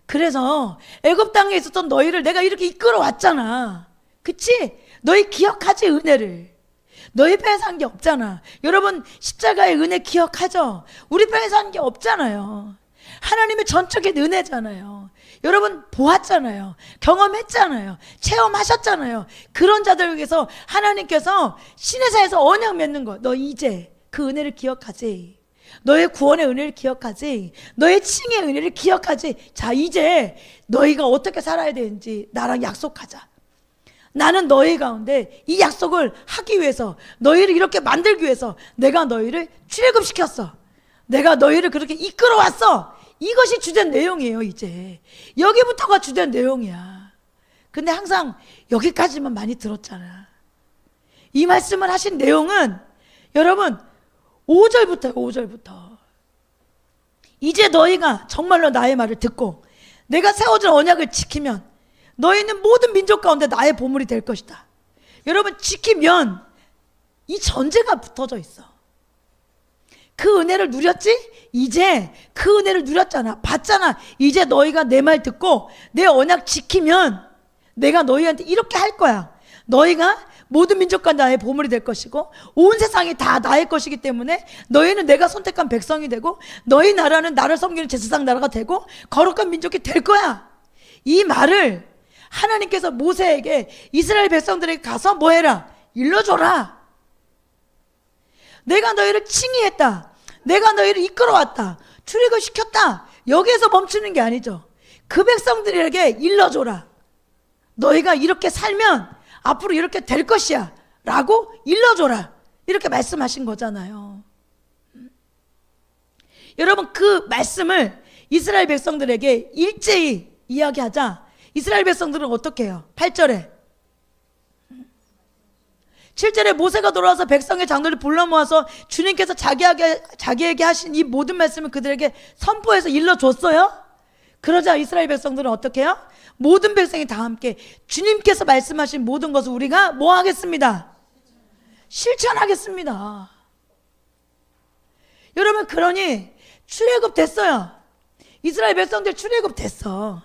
[SPEAKER 1] 그래서 애굽 땅에 있었던 너희를 내가 이렇게 이끌어왔잖아. 그치? 너희 기억하지 은혜를. 너희 편에서 한 게 없잖아. 여러분 십자가의 은혜 기억하죠? 우리 편에서 한 게 없잖아요. 하나님의 전적인 은혜잖아요. 여러분 보았잖아요. 경험했잖아요. 체험하셨잖아요. 그런 자들을 위해서 하나님께서 시내사에서 언약 맺는 거. 너 이제 그 은혜를 기억하지. 너의 구원의 은혜를 기억하지. 너의 칭의 은혜를 기억하지. 자 이제 너희가 어떻게 살아야 되는지 나랑 약속하자. 나는 너희 가운데 이 약속을 하기 위해서 너희를 이렇게 만들기 위해서 내가 너희를 출애굽시켰어. 내가 너희를 그렇게 이끌어왔어. 이것이 주된 내용이에요. 이제 여기부터가 주된 내용이야. 근데 항상 여기까지만 많이 들었잖아. 이 말씀을 하신 내용은 여러분 5절부터요. 5절부터 이제 너희가 정말로 나의 말을 듣고 내가 세워준 언약을 지키면 너희는 모든 민족 가운데 나의 보물이 될 것이다. 여러분 지키면 이 전제가 붙어져 있어. 그 은혜를 누렸지? 이제 그 은혜를 누렸잖아. 봤잖아. 이제 너희가 내 말 듣고 내 언약 지키면 내가 너희한테 이렇게 할 거야. 너희가 모든 민족과 나의 보물이 될 것이고 온 세상이 다 나의 것이기 때문에 너희는 내가 선택한 백성이 되고 너희 나라는 나를 섬기는 제사장 나라가 되고 거룩한 민족이 될 거야. 이 말을 하나님께서 모세에게 이스라엘 백성들에게 가서 뭐 해라? 일러줘라. 내가 너희를 칭의했다. 내가 너희를 이끌어왔다. 출애굽시켰다. 여기에서 멈추는 게 아니죠. 그 백성들에게 일러줘라. 너희가 이렇게 살면 앞으로 이렇게 될 것이야 라고 일러줘라. 이렇게 말씀하신 거잖아요. 여러분 그 말씀을 이스라엘 백성들에게 일제히 이야기하자 이스라엘 백성들은 어떻게 해요? 8절에 7절에 모세가 돌아와서 백성의 장로를 불러 모아서 주님께서 자기에게 하신 이 모든 말씀을 그들에게 선포해서 일러줬어요. 그러자 이스라엘 백성들은 어떻게 해요? 모든 백성이 다 함께 주님께서 말씀하신 모든 것을 우리가 뭐 하겠습니다? 실천하겠습니다. 여러분 그러니 출애굽 됐어요. 이스라엘 백성들 출애굽 됐어.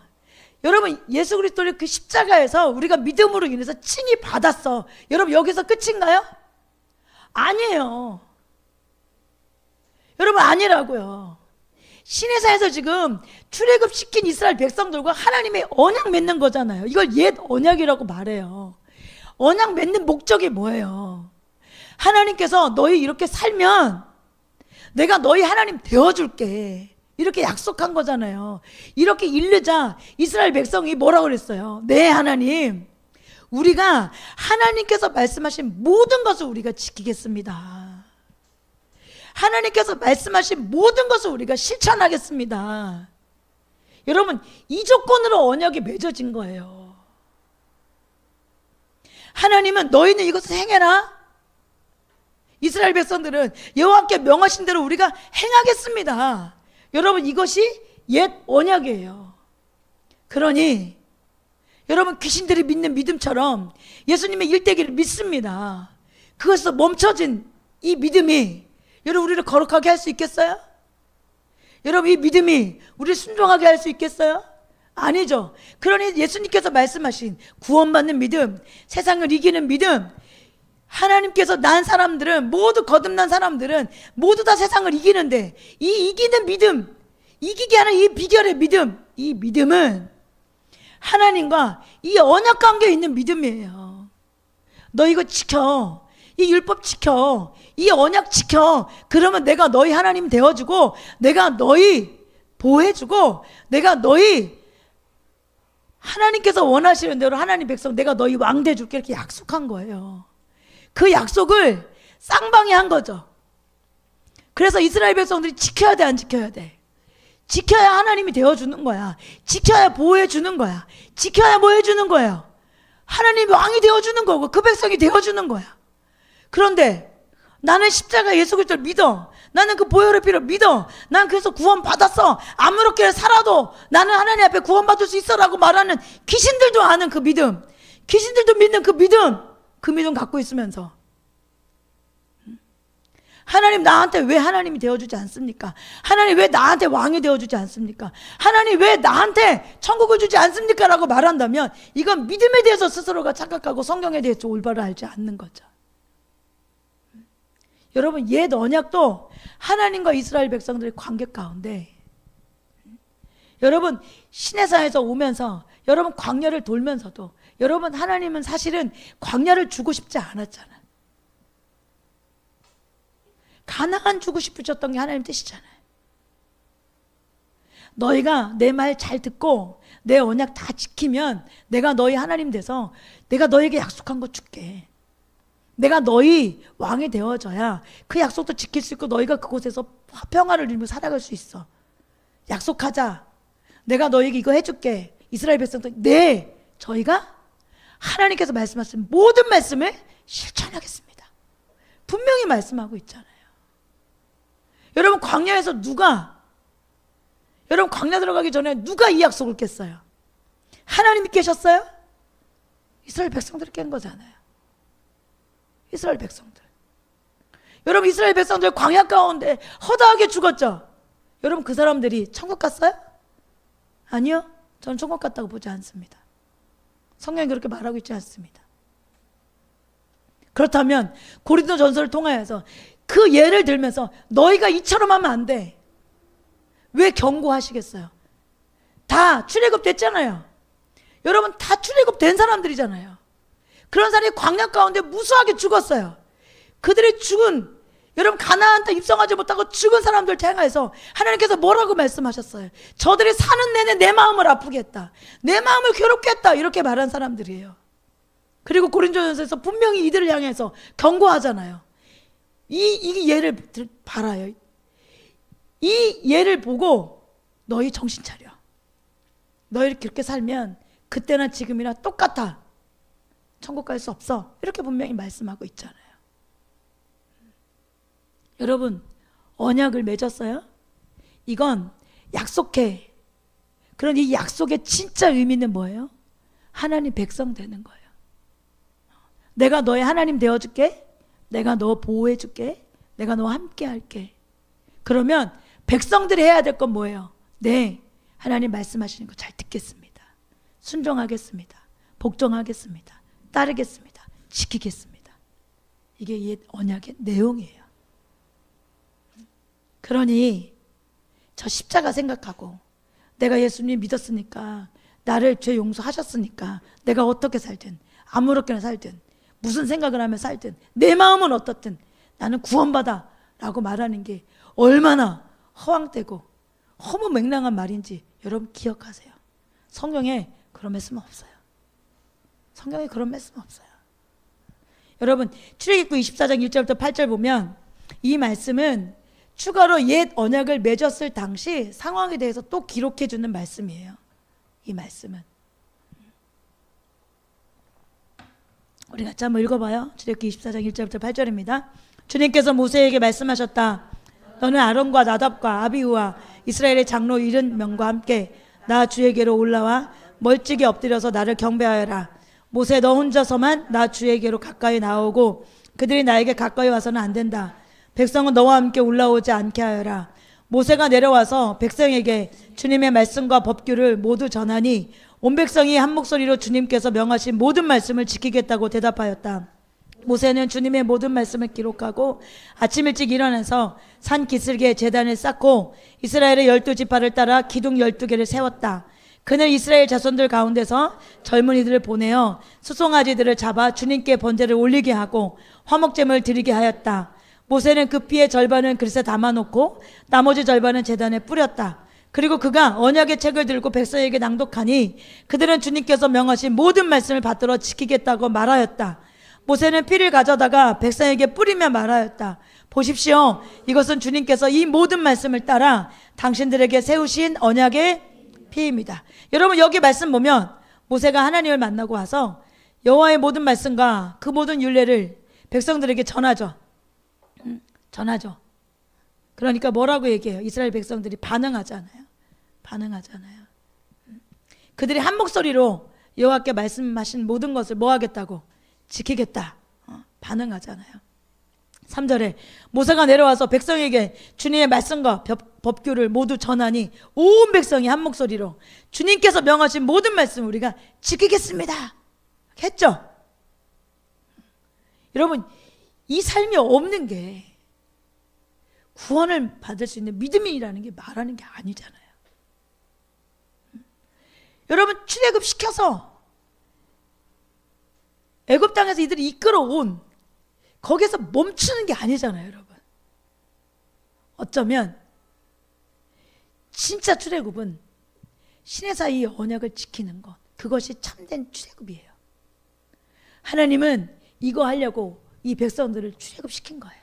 [SPEAKER 1] 여러분 예수 그리스도를 그 십자가에서 우리가 믿음으로 인해서 칭의 받았어. 여러분 여기서 끝인가요? 아니에요. 여러분 아니라고요. 시내사에서 지금 출애굽시킨 이스라엘 백성들과 하나님의 언약 맺는 거잖아요. 이걸 옛 언약이라고 말해요. 언약 맺는 목적이 뭐예요? 하나님께서 너희 이렇게 살면 내가 너희 하나님 되어줄게 이렇게 약속한 거잖아요. 이렇게 이르자 이스라엘 백성이 뭐라고 그랬어요? 네 하나님, 우리가 하나님께서 말씀하신 모든 것을 우리가 지키겠습니다. 하나님께서 말씀하신 모든 것을 우리가 실천하겠습니다. 여러분 이 조건으로 언약이 맺어진 거예요. 하나님은 너희는 이것을 행해라. 이스라엘 백성들은 여호와께 명하신 대로 우리가 행하겠습니다. 여러분 이것이 옛 언약이에요. 그러니 여러분 귀신들이 믿는 믿음처럼 예수님의 일대기를 믿습니다. 그것에서 멈춰진 이 믿음이 여러분 우리를 거룩하게 할 수 있겠어요? 여러분 이 믿음이 우리를 순종하게 할 수 있겠어요? 아니죠. 그러니 예수님께서 말씀하신 구원받는 믿음, 세상을 이기는 믿음, 하나님께서 난 사람들은 모두 거듭난 사람들은 모두 다 세상을 이기는데 이 이기는 믿음, 이기게 하는 이 비결의 믿음, 이 믿음은 하나님과 이 언약 관계에 있는 믿음이에요. 너 이거 지켜, 이 율법 지켜, 이 언약 지켜. 그러면 내가 너희 하나님 되어주고 내가 너희 보호해주고 내가 너희 하나님께서 원하시는 대로 하나님 백성 내가 너희 왕 돼줄게 이렇게 약속한 거예요. 그 약속을 쌍방이 한 거죠. 그래서 이스라엘 백성들이 지켜야 돼, 안 지켜야 돼? 지켜야 하나님이 되어주는 거야. 지켜야 보호해주는 거야. 지켜야 뭐 해주는 거예요? 하나님이 왕이 되어주는 거고 그 백성이 되어주는 거야. 그런데 나는 십자가 예수 그리스도를 믿어. 나는 그 보혈의 피를 믿어. 난 그래서 구원받았어. 아무렇게 살아도 나는 하나님 앞에 구원받을 수 있어 라고 말하는 귀신들도 아는 그 믿음, 귀신들도 믿는 그 믿음 갖고 있으면서 하나님 나한테 왜 하나님이 되어주지 않습니까? 하나님 왜 나한테 왕이 되어주지 않습니까? 하나님 왜 나한테 천국을 주지 않습니까? 라고 말한다면 이건 믿음에 대해서 스스로가 착각하고 성경에 대해서 올바로 알지 않는 거죠. 여러분, 옛 언약도 하나님과 이스라엘 백성들의 관계 가운데, 여러분 시내산에서 오면서 여러분 광야를 돌면서도 여러분 하나님은 사실은 광야를 주고 싶지 않았잖아요. 가나안 주고 싶으셨던 게 하나님 뜻이잖아요. 너희가 내 말 잘 듣고 내 언약 다 지키면 내가 너희 하나님 돼서 내가 너희에게 약속한 거 줄게. 내가 너희 왕이 되어져야 그 약속도 지킬 수 있고 너희가 그곳에서 평화를 누리며 살아갈 수 있어. 약속하자. 내가 너희에게 이거 해줄게. 이스라엘 백성들, 네, 저희가 하나님께서 말씀하신 모든 말씀을 실천하겠습니다. 분명히 말씀하고 있잖아요. 여러분 광야에서 여러분 광야 들어가기 전에 누가 이 약속을 깼어요? 하나님이 깨셨어요? 이스라엘 백성들이 깬 거잖아요. 이스라엘 백성들. 여러분 이스라엘 백성들 광야 가운데 허다하게 죽었죠? 여러분 그 사람들이 천국 갔어요? 아니요. 저는 천국 갔다고 보지 않습니다. 성경이 그렇게 말하고 있지 않습니다. 그렇다면 고린도 전서를 통하여서 그 예를 들면서 너희가 이처럼 하면 안 돼. 왜 경고하시겠어요? 다 출애굽 됐잖아요. 여러분 다 출애굽 된 사람들이잖아요. 그런 사람이 광야 가운데 무수하게 죽었어요. 그들의 죽은, 여러분 가나안 땅 입성하지 못하고 죽은 사람들 향해서 하나님께서 뭐라고 말씀하셨어요? 저들이 사는 내내 내 마음을 아프게 했다. 내 마음을 괴롭게 했다. 이렇게 말한 사람들이에요. 그리고 고린도전서에서 분명히 이들을 향해서 경고하잖아요. 이 예를 봐라요. 이 예를 보고 너희 정신 차려. 너희 그렇게 살면 그때나 지금이나 똑같아. 천국 갈 수 없어. 이렇게 분명히 말씀하고 있잖아요. 여러분 언약을 맺었어요? 이건 약속해. 그런 이 약속의 진짜 의미는 뭐예요? 하나님 백성 되는 거예요. 내가 너의 하나님 되어줄게. 내가 너 보호해줄게. 내가 너와 함께 할게. 그러면 백성들이 해야 될 건 뭐예요? 네, 하나님 말씀하시는 거 잘 듣겠습니다. 순종하겠습니다. 복종하겠습니다. 따르겠습니다. 지키겠습니다. 이게 옛 언약의 내용이에요. 그러니 저 십자가 생각하고 내가 예수님 믿었으니까 나를 죄 용서하셨으니까 내가 어떻게 살든 아무렇게나 살든 무슨 생각을 하며 살든 내 마음은 어떻든 나는 구원받아 라고 말하는 게 얼마나 허황되고 허무맹랑한 말인지 여러분 기억하세요. 성경에 그런 말씀 없어요. 성경에 그런 말씀 없어요. 여러분 출애굽기 24장 1절부터 8절 보면 이 말씀은 추가로 옛 언약을 맺었을 당시 상황에 대해서 또 기록해 주는 말씀이에요. 이 말씀은 우리 같이 한번 읽어봐요. 출애굽기 24장 1절부터 8절입니다. 주님께서 모세에게 말씀하셨다. 너는 아론과 나답과 아비후와 이스라엘의 장로 70명과 함께 나 주에게로 올라와 멀찍이 엎드려서 나를 경배하여라. 모세 너 혼자서만 나 주에게로 가까이 나오고 그들이 나에게 가까이 와서는 안 된다. 백성은 너와 함께 올라오지 않게 하여라. 모세가 내려와서 백성에게 주님의 말씀과 법규를 모두 전하니 온 백성이 한 목소리로 주님께서 명하신 모든 말씀을 지키겠다고 대답하였다. 모세는 주님의 모든 말씀을 기록하고 아침 일찍 일어나서 산 기슭에 제단을 쌓고 이스라엘의 12지파를 따라 기둥 12개를 세웠다. 그는 이스라엘 자손들 가운데서 젊은이들을 보내어 수송아지들을 잡아 주님께 번제를 올리게 하고 화목제물을 드리게 하였다. 모세는 그 피의 절반은 그릇에 담아놓고 나머지 절반은 제단에 뿌렸다. 그리고 그가 언약의 책을 들고 백성에게 낭독하니 그들은 주님께서 명하신 모든 말씀을 받들어 지키겠다고 말하였다. 모세는 피를 가져다가 백성에게 뿌리며 말하였다. 보십시오. 이것은 주님께서 이 모든 말씀을 따라 당신들에게 세우신 언약의 피입니다. 여러분 여기 말씀 보면 모세가 하나님을 만나고 와서 여호와의 모든 말씀과 그 모든 율례를 백성들에게 전하죠. 전하죠. 그러니까 뭐라고 얘기해요? 이스라엘 백성들이 반응하잖아요. 반응하잖아요. 그들이 한 목소리로 여호와께 말씀하신 모든 것을 뭐 하겠다고? 지키겠다. 반응하잖아요. 3절에 모세가 내려와서 백성에게 주님의 말씀과 법규를 모두 전하니 온 백성이 한 목소리로 주님께서 명하신 모든 말씀 우리가 지키겠습니다 했죠. 여러분, 이 삶이 없는 게 구원을 받을 수 있는 믿음이라는 게 말하는 게 아니잖아요. 여러분, 출애굽 시켜서 애굽 땅에서 이들이 이끌어온 거기서 멈추는 게 아니잖아요, 여러분. 어쩌면 진짜 출애굽은 신의 사이의 언약을 지키는 것, 그것이 참된 출애굽이에요. 하나님은 이거 하려고 이 백성들을 출애굽시킨 거예요.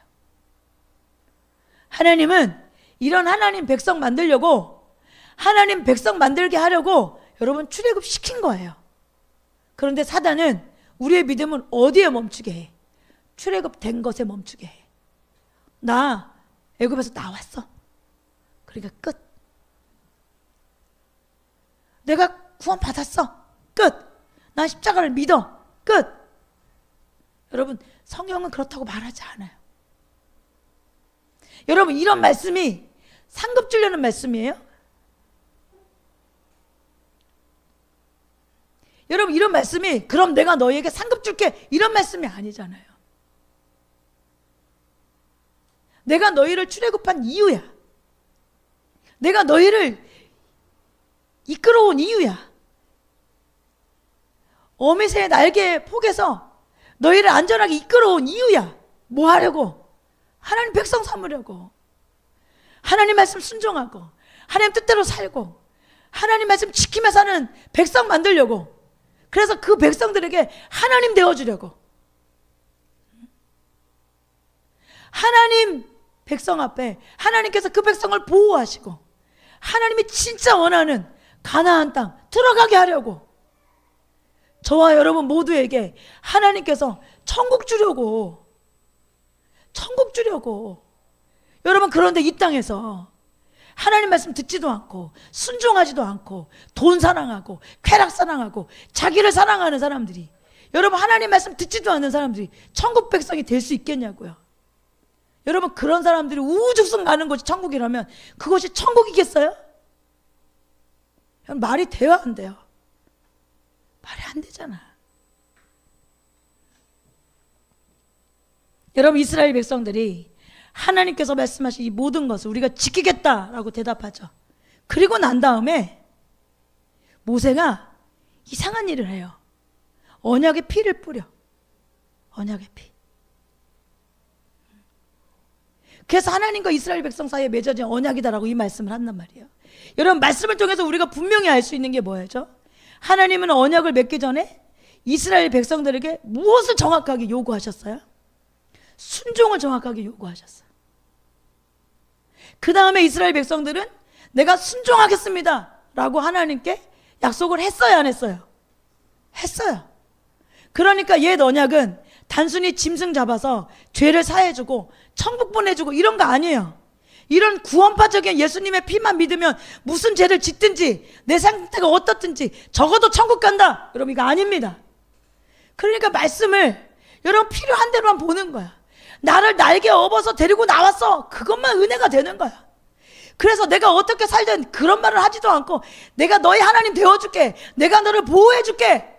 [SPEAKER 1] 하나님은 이런 하나님 백성 만들려고, 하나님 백성 만들게 하려고 여러분 출애굽시킨 거예요. 그런데 사단은 우리의 믿음은 어디에 멈추게 해? 출애굽된 것에 멈추게 해. 나 애굽에서 나왔어. 그러니까 끝. 내가 구원 받았어. 끝. 나 십자가를 믿어. 끝. 여러분, 성경은 그렇다고 말하지 않아요. 여러분, 이런 말씀이 상급 주려는 말씀이에요? 여러분, 이런 말씀이 그럼 내가 너희에게 상급 줄게 이런 말씀이 아니잖아요. 내가 너희를 출애굽한 이유야. 내가 너희를 이끌어온 이유야. 어미새의 날개 폭에서 너희를 안전하게 이끌어온 이유야. 뭐 하려고? 하나님 백성 삼으려고. 하나님 말씀 순종하고 하나님 뜻대로 살고 하나님 말씀 지키며 사는 백성 만들려고. 그래서 그 백성들에게 하나님 되어주려고. 하나님 백성 앞에 하나님께서 그 백성을 보호하시고 하나님이 진짜 원하는 가나안 땅 들어가게 하려고. 저와 여러분 모두에게 하나님께서 천국 주려고. 천국 주려고. 여러분, 그런데 이 땅에서 하나님 말씀 듣지도 않고 순종하지도 않고 돈 사랑하고 쾌락 사랑하고 자기를 사랑하는 사람들이, 여러분 하나님 말씀 듣지도 않는 사람들이 천국 백성이 될 수 있겠냐고요. 여러분, 그런 사람들이 우후죽순 가는 것이 천국이라면 그것이 천국이겠어요? 말이 돼요, 안 돼요? 말이 안 되잖아. 여러분, 이스라엘 백성들이 하나님께서 말씀하신 이 모든 것을 우리가 지키겠다라고 대답하죠. 그리고 난 다음에 모세가 이상한 일을 해요. 언약의 피를 뿌려. 언약의 피. 그래서 하나님과 이스라엘 백성 사이에 맺어진 언약이다라고 이 말씀을 한단 말이에요. 여러분, 말씀을 통해서 우리가 분명히 알 수 있는 게 뭐예요? 하나님은 언약을 맺기 전에 이스라엘 백성들에게 무엇을 정확하게 요구하셨어요? 순종을 정확하게 요구하셨어요. 그 다음에 이스라엘 백성들은 내가 순종하겠습니다 라고 하나님께 약속을 했어요, 안 했어요? 했어요. 그러니까 옛 언약은 단순히 짐승 잡아서 죄를 사해주고 천국 보내주고 이런 거 아니에요. 이런 구원파적인 예수님의 피만 믿으면 무슨 죄를 짓든지 내 상태가 어떻든지 적어도 천국 간다, 여러분, 이거 아닙니다. 그러니까 말씀을 여러분 필요한 대로만 보는 거야. 나를 날개 업어서 데리고 나왔어, 그것만 은혜가 되는 거야. 그래서 내가 어떻게 살든 그런 말을 하지도 않고 내가 너희 하나님 되어줄게, 내가 너를 보호해줄게,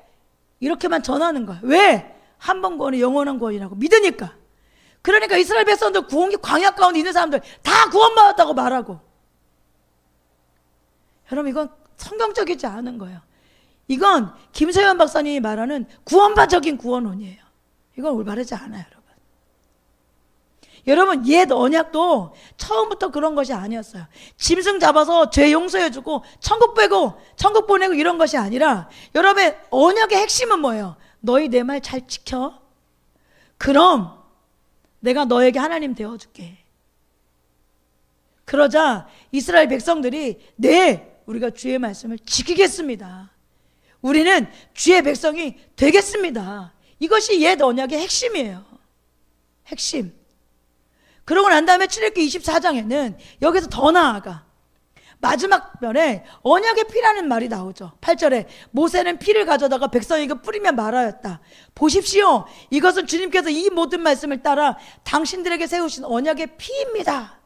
[SPEAKER 1] 이렇게만 전하는 거야. 왜? 한 번 구원이 영원한 구원이라고 믿으니까. 그러니까 이스라엘 백성들 광야 가운데 있는 사람들 다 구원받았다고 말하고. 여러분, 이건 성경적이지 않은 거예요. 이건 김세현 박사님이 말하는 구원파적인 구원론이에요. 이건 올바르지 않아요, 여러분. 여러분, 옛 언약도 처음부터 그런 것이 아니었어요. 짐승 잡아서 죄 용서해주고 천국 빼고 천국 보내고 이런 것이 아니라, 여러분의 언약의 핵심은 뭐예요? 너희 내 말 잘 지켜. 그럼 내가 너에게 하나님 되어줄게. 그러자 이스라엘 백성들이 네, 우리가 주의 말씀을 지키겠습니다. 우리는 주의 백성이 되겠습니다. 이것이 옛 언약의 핵심이에요. 핵심. 그러고 난 다음에 출애굽기 24장에는 여기서 더 나아가 마지막 면에 언약의 피라는 말이 나오죠. 8절에 모세는 피를 가져다가 백성에게 뿌리며 말하였다. 보십시오. 이것은 주님께서 이 모든 말씀을 따라 당신들에게 세우신 언약의 피입니다.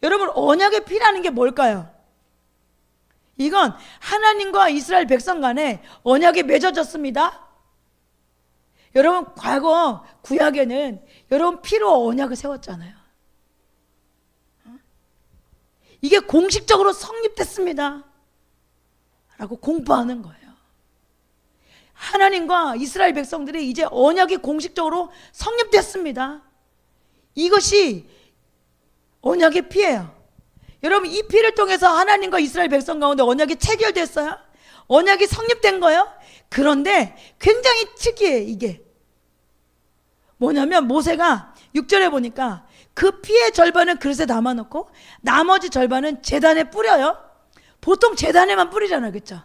[SPEAKER 1] 여러분, 언약의 피라는 게 뭘까요? 이건 하나님과 이스라엘 백성 간에 언약이 맺어졌습니다. 여러분, 과거 구약에는 여러분 피로 언약을 세웠잖아요. 이게 공식적으로 성립됐습니다 라고 공부하는 거예요. 하나님과 이스라엘 백성들이 이제 언약이 공식적으로 성립됐습니다. 이것이 언약의 피예요. 여러분, 이 피를 통해서 하나님과 이스라엘 백성 가운데 언약이 체결됐어요. 언약이 성립된 거예요. 그런데 굉장히 특이해. 이게 뭐냐면 모세가 6절에 보니까 그 피의 절반은 그릇에 담아놓고 나머지 절반은 제단에 뿌려요. 보통 제단에만 뿌리잖아요, 그렇죠?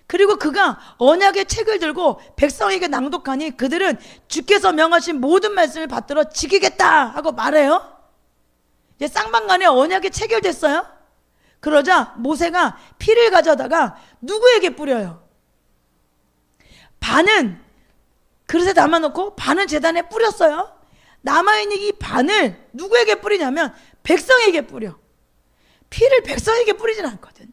[SPEAKER 1] 그리고 그가 언약의 책을 들고 백성에게 낭독하니 그들은 주께서 명하신 모든 말씀을 받들어 지키겠다 하고 말해요. 이제 쌍방간에 언약이 체결됐어요. 그러자 모세가 피를 가져다가 누구에게 뿌려요? 반은 그릇에 담아놓고 반은 제단에 뿌렸어요. 남아있는 이 반을 누구에게 뿌리냐면 백성에게 뿌려. 피를 백성에게 뿌리진 않거든.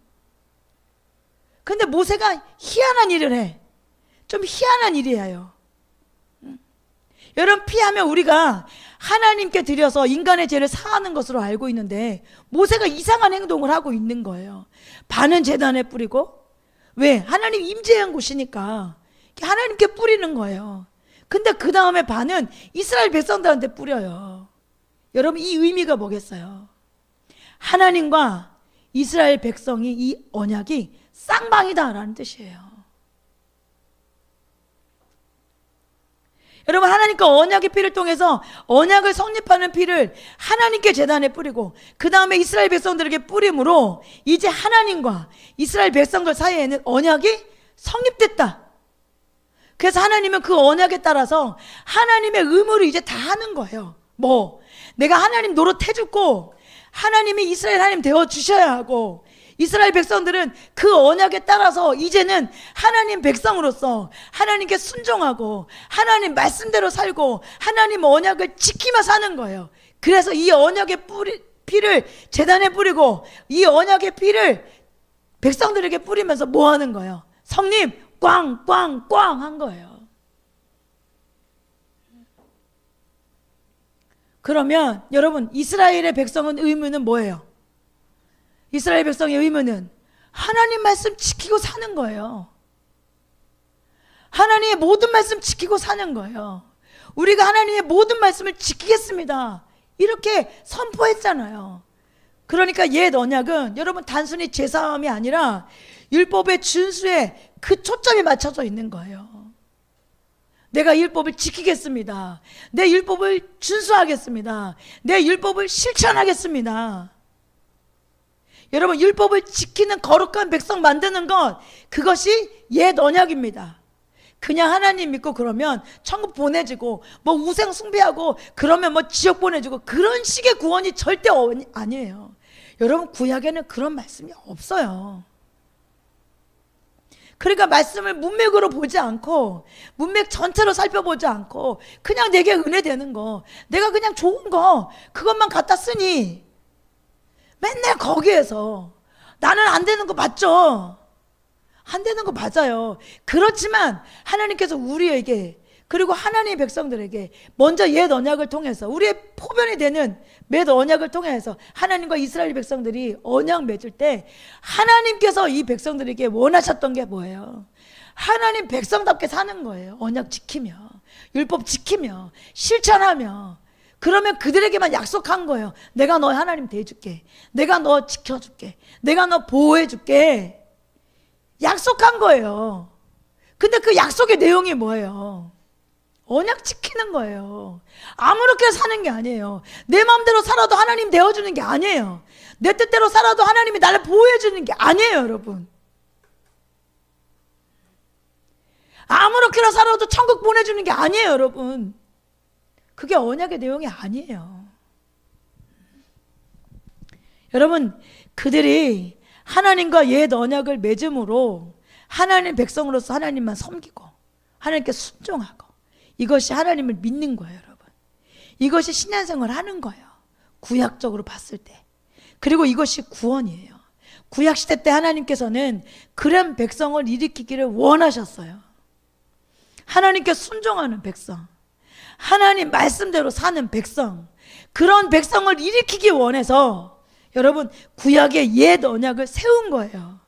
[SPEAKER 1] 근데 모세가 희한한 일을 해. 좀 희한한 일이에요. 여러분, 피하면 우리가 하나님께 드려서 인간의 죄를 사하는 것으로 알고 있는데 모세가 이상한 행동을 하고 있는 거예요. 반은 제단에 뿌리고, 왜? 하나님 임재한 곳이니까 하나님께 뿌리는 거예요. 근데 그 다음에 반은 이스라엘 백성들한테 뿌려요. 여러분, 이 의미가 뭐겠어요? 하나님과 이스라엘 백성이 이 언약이 쌍방이다라는 뜻이에요. 여러분, 하나님과 언약의 피를 통해서 언약을 성립하는 피를 하나님께 제단에 뿌리고 그 다음에 이스라엘 백성들에게 뿌림으로 이제 하나님과 이스라엘 백성들 사이에는 언약이 성립됐다. 그래서 하나님은 그 언약에 따라서 하나님의 의무를 이제 다 하는 거예요. 뭐 내가 하나님 노릇해주고 하나님이 이스라엘 하나님 되어주셔야 하고, 이스라엘 백성들은 그 언약에 따라서 이제는 하나님 백성으로서 하나님께 순종하고 하나님 말씀대로 살고 하나님 언약을 지키며 사는 거예요. 그래서 이 언약의 피를 제단에 뿌리고 이 언약의 피를 백성들에게 뿌리면서 뭐 하는 거예요? 성님 꽝꽝꽝 한 거예요. 그러면 여러분, 이스라엘의 백성은 의무는 뭐예요? 이스라엘 백성의 의무는 하나님 말씀 지키고 사는 거예요. 하나님의 모든 말씀 지키고 사는 거예요. 우리가 하나님의 모든 말씀을 지키겠습니다 이렇게 선포했잖아요. 그러니까 옛 언약은 여러분 단순히 제사함이 아니라 율법의 준수에 그 초점이 맞춰져 있는 거예요. 내가 율법을 지키겠습니다. 내 율법을 준수하겠습니다. 내 율법을 실천하겠습니다. 여러분, 율법을 지키는 거룩한 백성 만드는 것, 그것이 옛 언약입니다. 그냥 하나님 믿고 그러면 천국 보내주고 뭐 우상 숭배하고 그러면 뭐 지옥 보내주고 그런 식의 구원이 절대 아니에요. 여러분, 구약에는 그런 말씀이 없어요. 그러니까 말씀을 문맥으로 보지 않고 문맥 전체로 살펴보지 않고 그냥 내게 은혜 되는 거, 내가 그냥 좋은 거 그것만 갖다 쓰니 맨날 거기에서 나는 안 되는 거 맞죠? 안 되는 거 맞아요. 그렇지만 하나님께서 우리에게 그리고 하나님의 백성들에게 먼저 옛 언약을 통해서 우리의 포변이 되는 옛 언약을 통해서 하나님과 이스라엘 백성들이 언약 맺을 때 하나님께서 이 백성들에게 원하셨던 게 뭐예요? 하나님 백성답게 사는 거예요. 언약 지키며 율법 지키며 실천하며. 그러면 그들에게만 약속한 거예요. 내가 너 하나님 대해줄게. 내가 너 지켜줄게. 내가 너 보호해줄게. 약속한 거예요. 근데 그 약속의 내용이 뭐예요? 언약 지키는 거예요. 아무렇게 사는 게 아니에요. 내 마음대로 살아도 하나님 되어주는 게 아니에요. 내 뜻대로 살아도 하나님이 나를 보호해주는 게 아니에요, 여러분. 아무렇게나 살아도 천국 보내주는 게 아니에요, 여러분. 그게 언약의 내용이 아니에요. 여러분, 그들이 하나님과 옛 언약을 맺음으로 하나님 백성으로서 하나님만 섬기고 하나님께 순종하고, 이것이 하나님을 믿는 거예요, 여러분. 이것이 신앙생활을 하는 거예요, 구약적으로 봤을 때. 그리고 이것이 구원이에요. 구약시대 때 하나님께서는 그런 백성을 일으키기를 원하셨어요. 하나님께 순종하는 백성, 하나님 말씀대로 사는 백성, 그런 백성을 일으키기 원해서 여러분 구약의 옛 언약을 세운 거예요.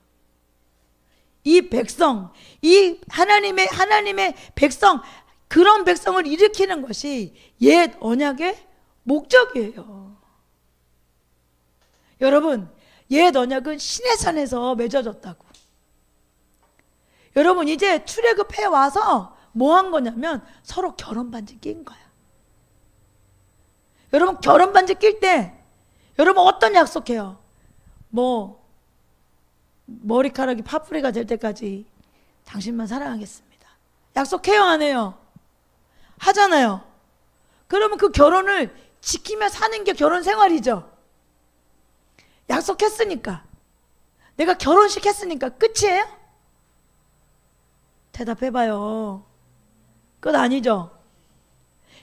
[SPEAKER 1] 이 백성, 이 하나님의 백성, 그런 백성을 일으키는 것이 옛 언약의 목적이에요. 여러분, 옛 언약은 신의 산에서 맺어졌다고. 여러분, 이제 출애굽해 와서 뭐 한 거냐면 서로 결혼 반지 낀 거야. 여러분, 결혼 반지 낄 때 여러분 어떤 약속해요? 뭐 머리카락이 파뿌리가 될 때까지 당신만 사랑하겠습니다. 약속해요, 안 해요? 하잖아요. 그러면 그 결혼을 지키며 사는 게 결혼 생활이죠. 약속했으니까, 내가 결혼식 했으니까 끝이에요? 대답해봐요. 끝 아니죠.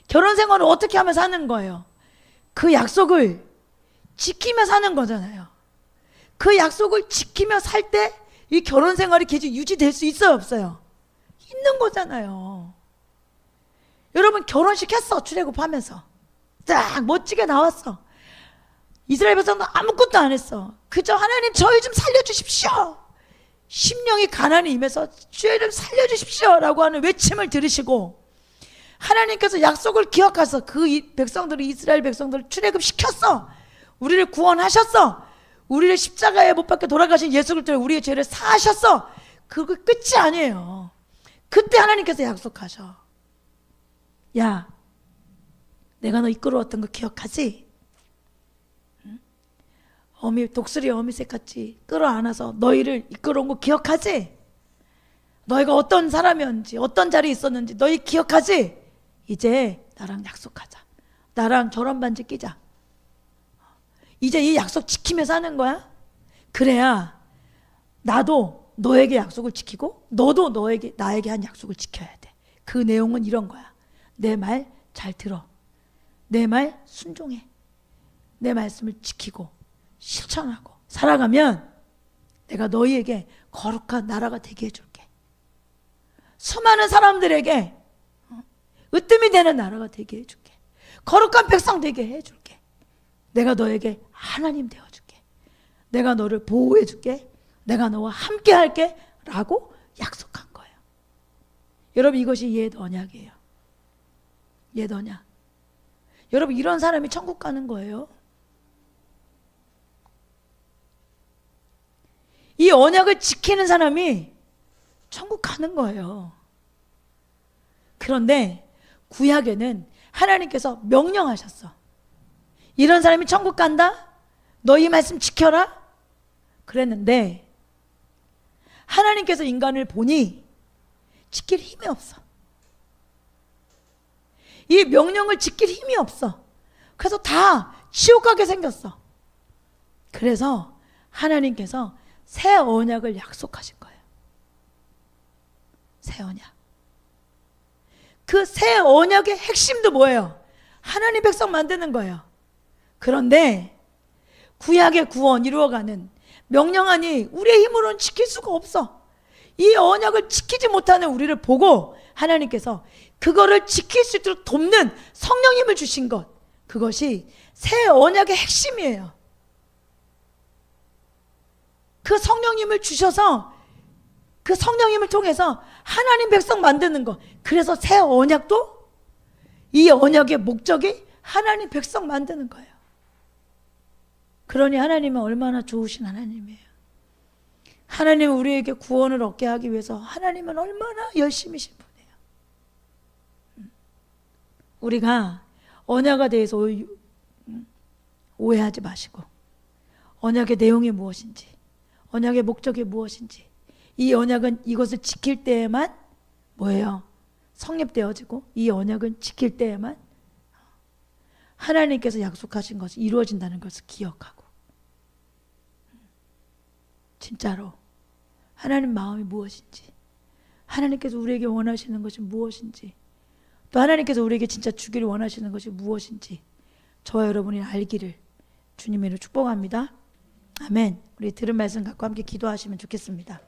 [SPEAKER 1] 결혼 생활을 어떻게 하며 사는 거예요? 그 약속을 지키며 사는 거잖아요. 그 약속을 지키며 살 때 이 결혼 생활이 계속 유지될 수 있어요, 없어요? 있는 거잖아요. 여러분, 결혼식 했어. 출애굽하면서 딱 멋지게 나왔어. 이스라엘 백성도 아무것도 안 했어. 그저 하나님 저희 좀 살려주십시오, 심령이 가난이 임해서 저희 좀 살려주십시오 라고 하는 외침을 들으시고, 하나님께서 약속을 기억하셔서 그 백성들을, 이스라엘 백성들을 출애굽시켰어. 우리를 구원하셨어. 우리를 십자가에 못 박혀 돌아가신 예수 그리스도로 우리의 죄를 사하셨어. 그거 끝이 아니에요. 그때 하나님께서 약속하셔. 야, 내가 너 이끌어왔던 거 기억하지? 독수리 어미새같이 끌어안아서 너희를 이끌어온 거 기억하지? 너희가 어떤 사람이었는지, 어떤 자리에 있었는지 너희 기억하지? 이제 나랑 약속하자. 나랑 결혼 반지 끼자. 이제 이 약속 지키며 사는 거야. 그래야 나도 너에게 약속을 지키고 너도 나에게 한 약속을 지켜야 돼. 그 내용은 이런 거야. 내 말 잘 들어. 내 말 순종해. 내 말씀을 지키고 실천하고 살아가면 내가 너희에게 거룩한 나라가 되게 해줄게. 수많은 사람들에게 으뜸이 되는 나라가 되게 해줄게. 거룩한 백성 되게 해줄게. 내가 너에게 하나님 되어줄게. 내가 너를 보호해줄게. 내가 너와 함께 할게 라고 약속한 거예요. 여러분, 이것이 옛 언약이에요. 옛 언약. 여러분, 이런 사람이 천국 가는 거예요. 이 언약을 지키는 사람이 천국 가는 거예요. 그런데 구약에는 하나님께서 명령하셨어. 이런 사람이 천국 간다? 너희 말씀 지켜라? 그랬는데 하나님께서 인간을 보니 지킬 힘이 없어. 이 명령을 지킬 힘이 없어. 그래서 다 지옥 가게 생겼어. 그래서 하나님께서 새 언약을 약속하신 거예요. 새 언약. 그 새 언약의 핵심도 뭐예요? 하나님 백성 만드는 거예요. 그런데 구약의 구원 이루어가는 명령하니 우리의 힘으로는 지킬 수가 없어. 이 언약을 지키지 못하는 우리를 보고 하나님께서 그거를 지킬 수 있도록 돕는 성령님을 주신 것, 그것이 새 언약의 핵심이에요. 그 성령님을 주셔서 그 성령님을 통해서 하나님 백성 만드는 것. 그래서 새 언약도 이 언약의 목적이 하나님 백성 만드는 거예요. 그러니 하나님은 얼마나 좋으신 하나님이에요. 하나님은 우리에게 구원을 얻게 하기 위해서 하나님은 얼마나 열심히신 분이에요. 우리가 언약에 대해서 오해하지 마시고, 언약의 내용이 무엇인지, 언약의 목적이 무엇인지, 이 언약은 이것을 지킬 때에만 뭐예요? 성립되어지고 이 언약은 지킬 때에만 하나님께서 약속하신 것이 이루어진다는 것을 기억하고, 진짜로 하나님 마음이 무엇인지, 하나님께서 우리에게 원하시는 것이 무엇인지, 또 하나님께서 우리에게 진짜 주기를 원하시는 것이 무엇인지 저와 여러분이 알기를 주님으로 축복합니다. 아멘. 우리 들은 말씀 갖고 함께 기도하시면 좋겠습니다.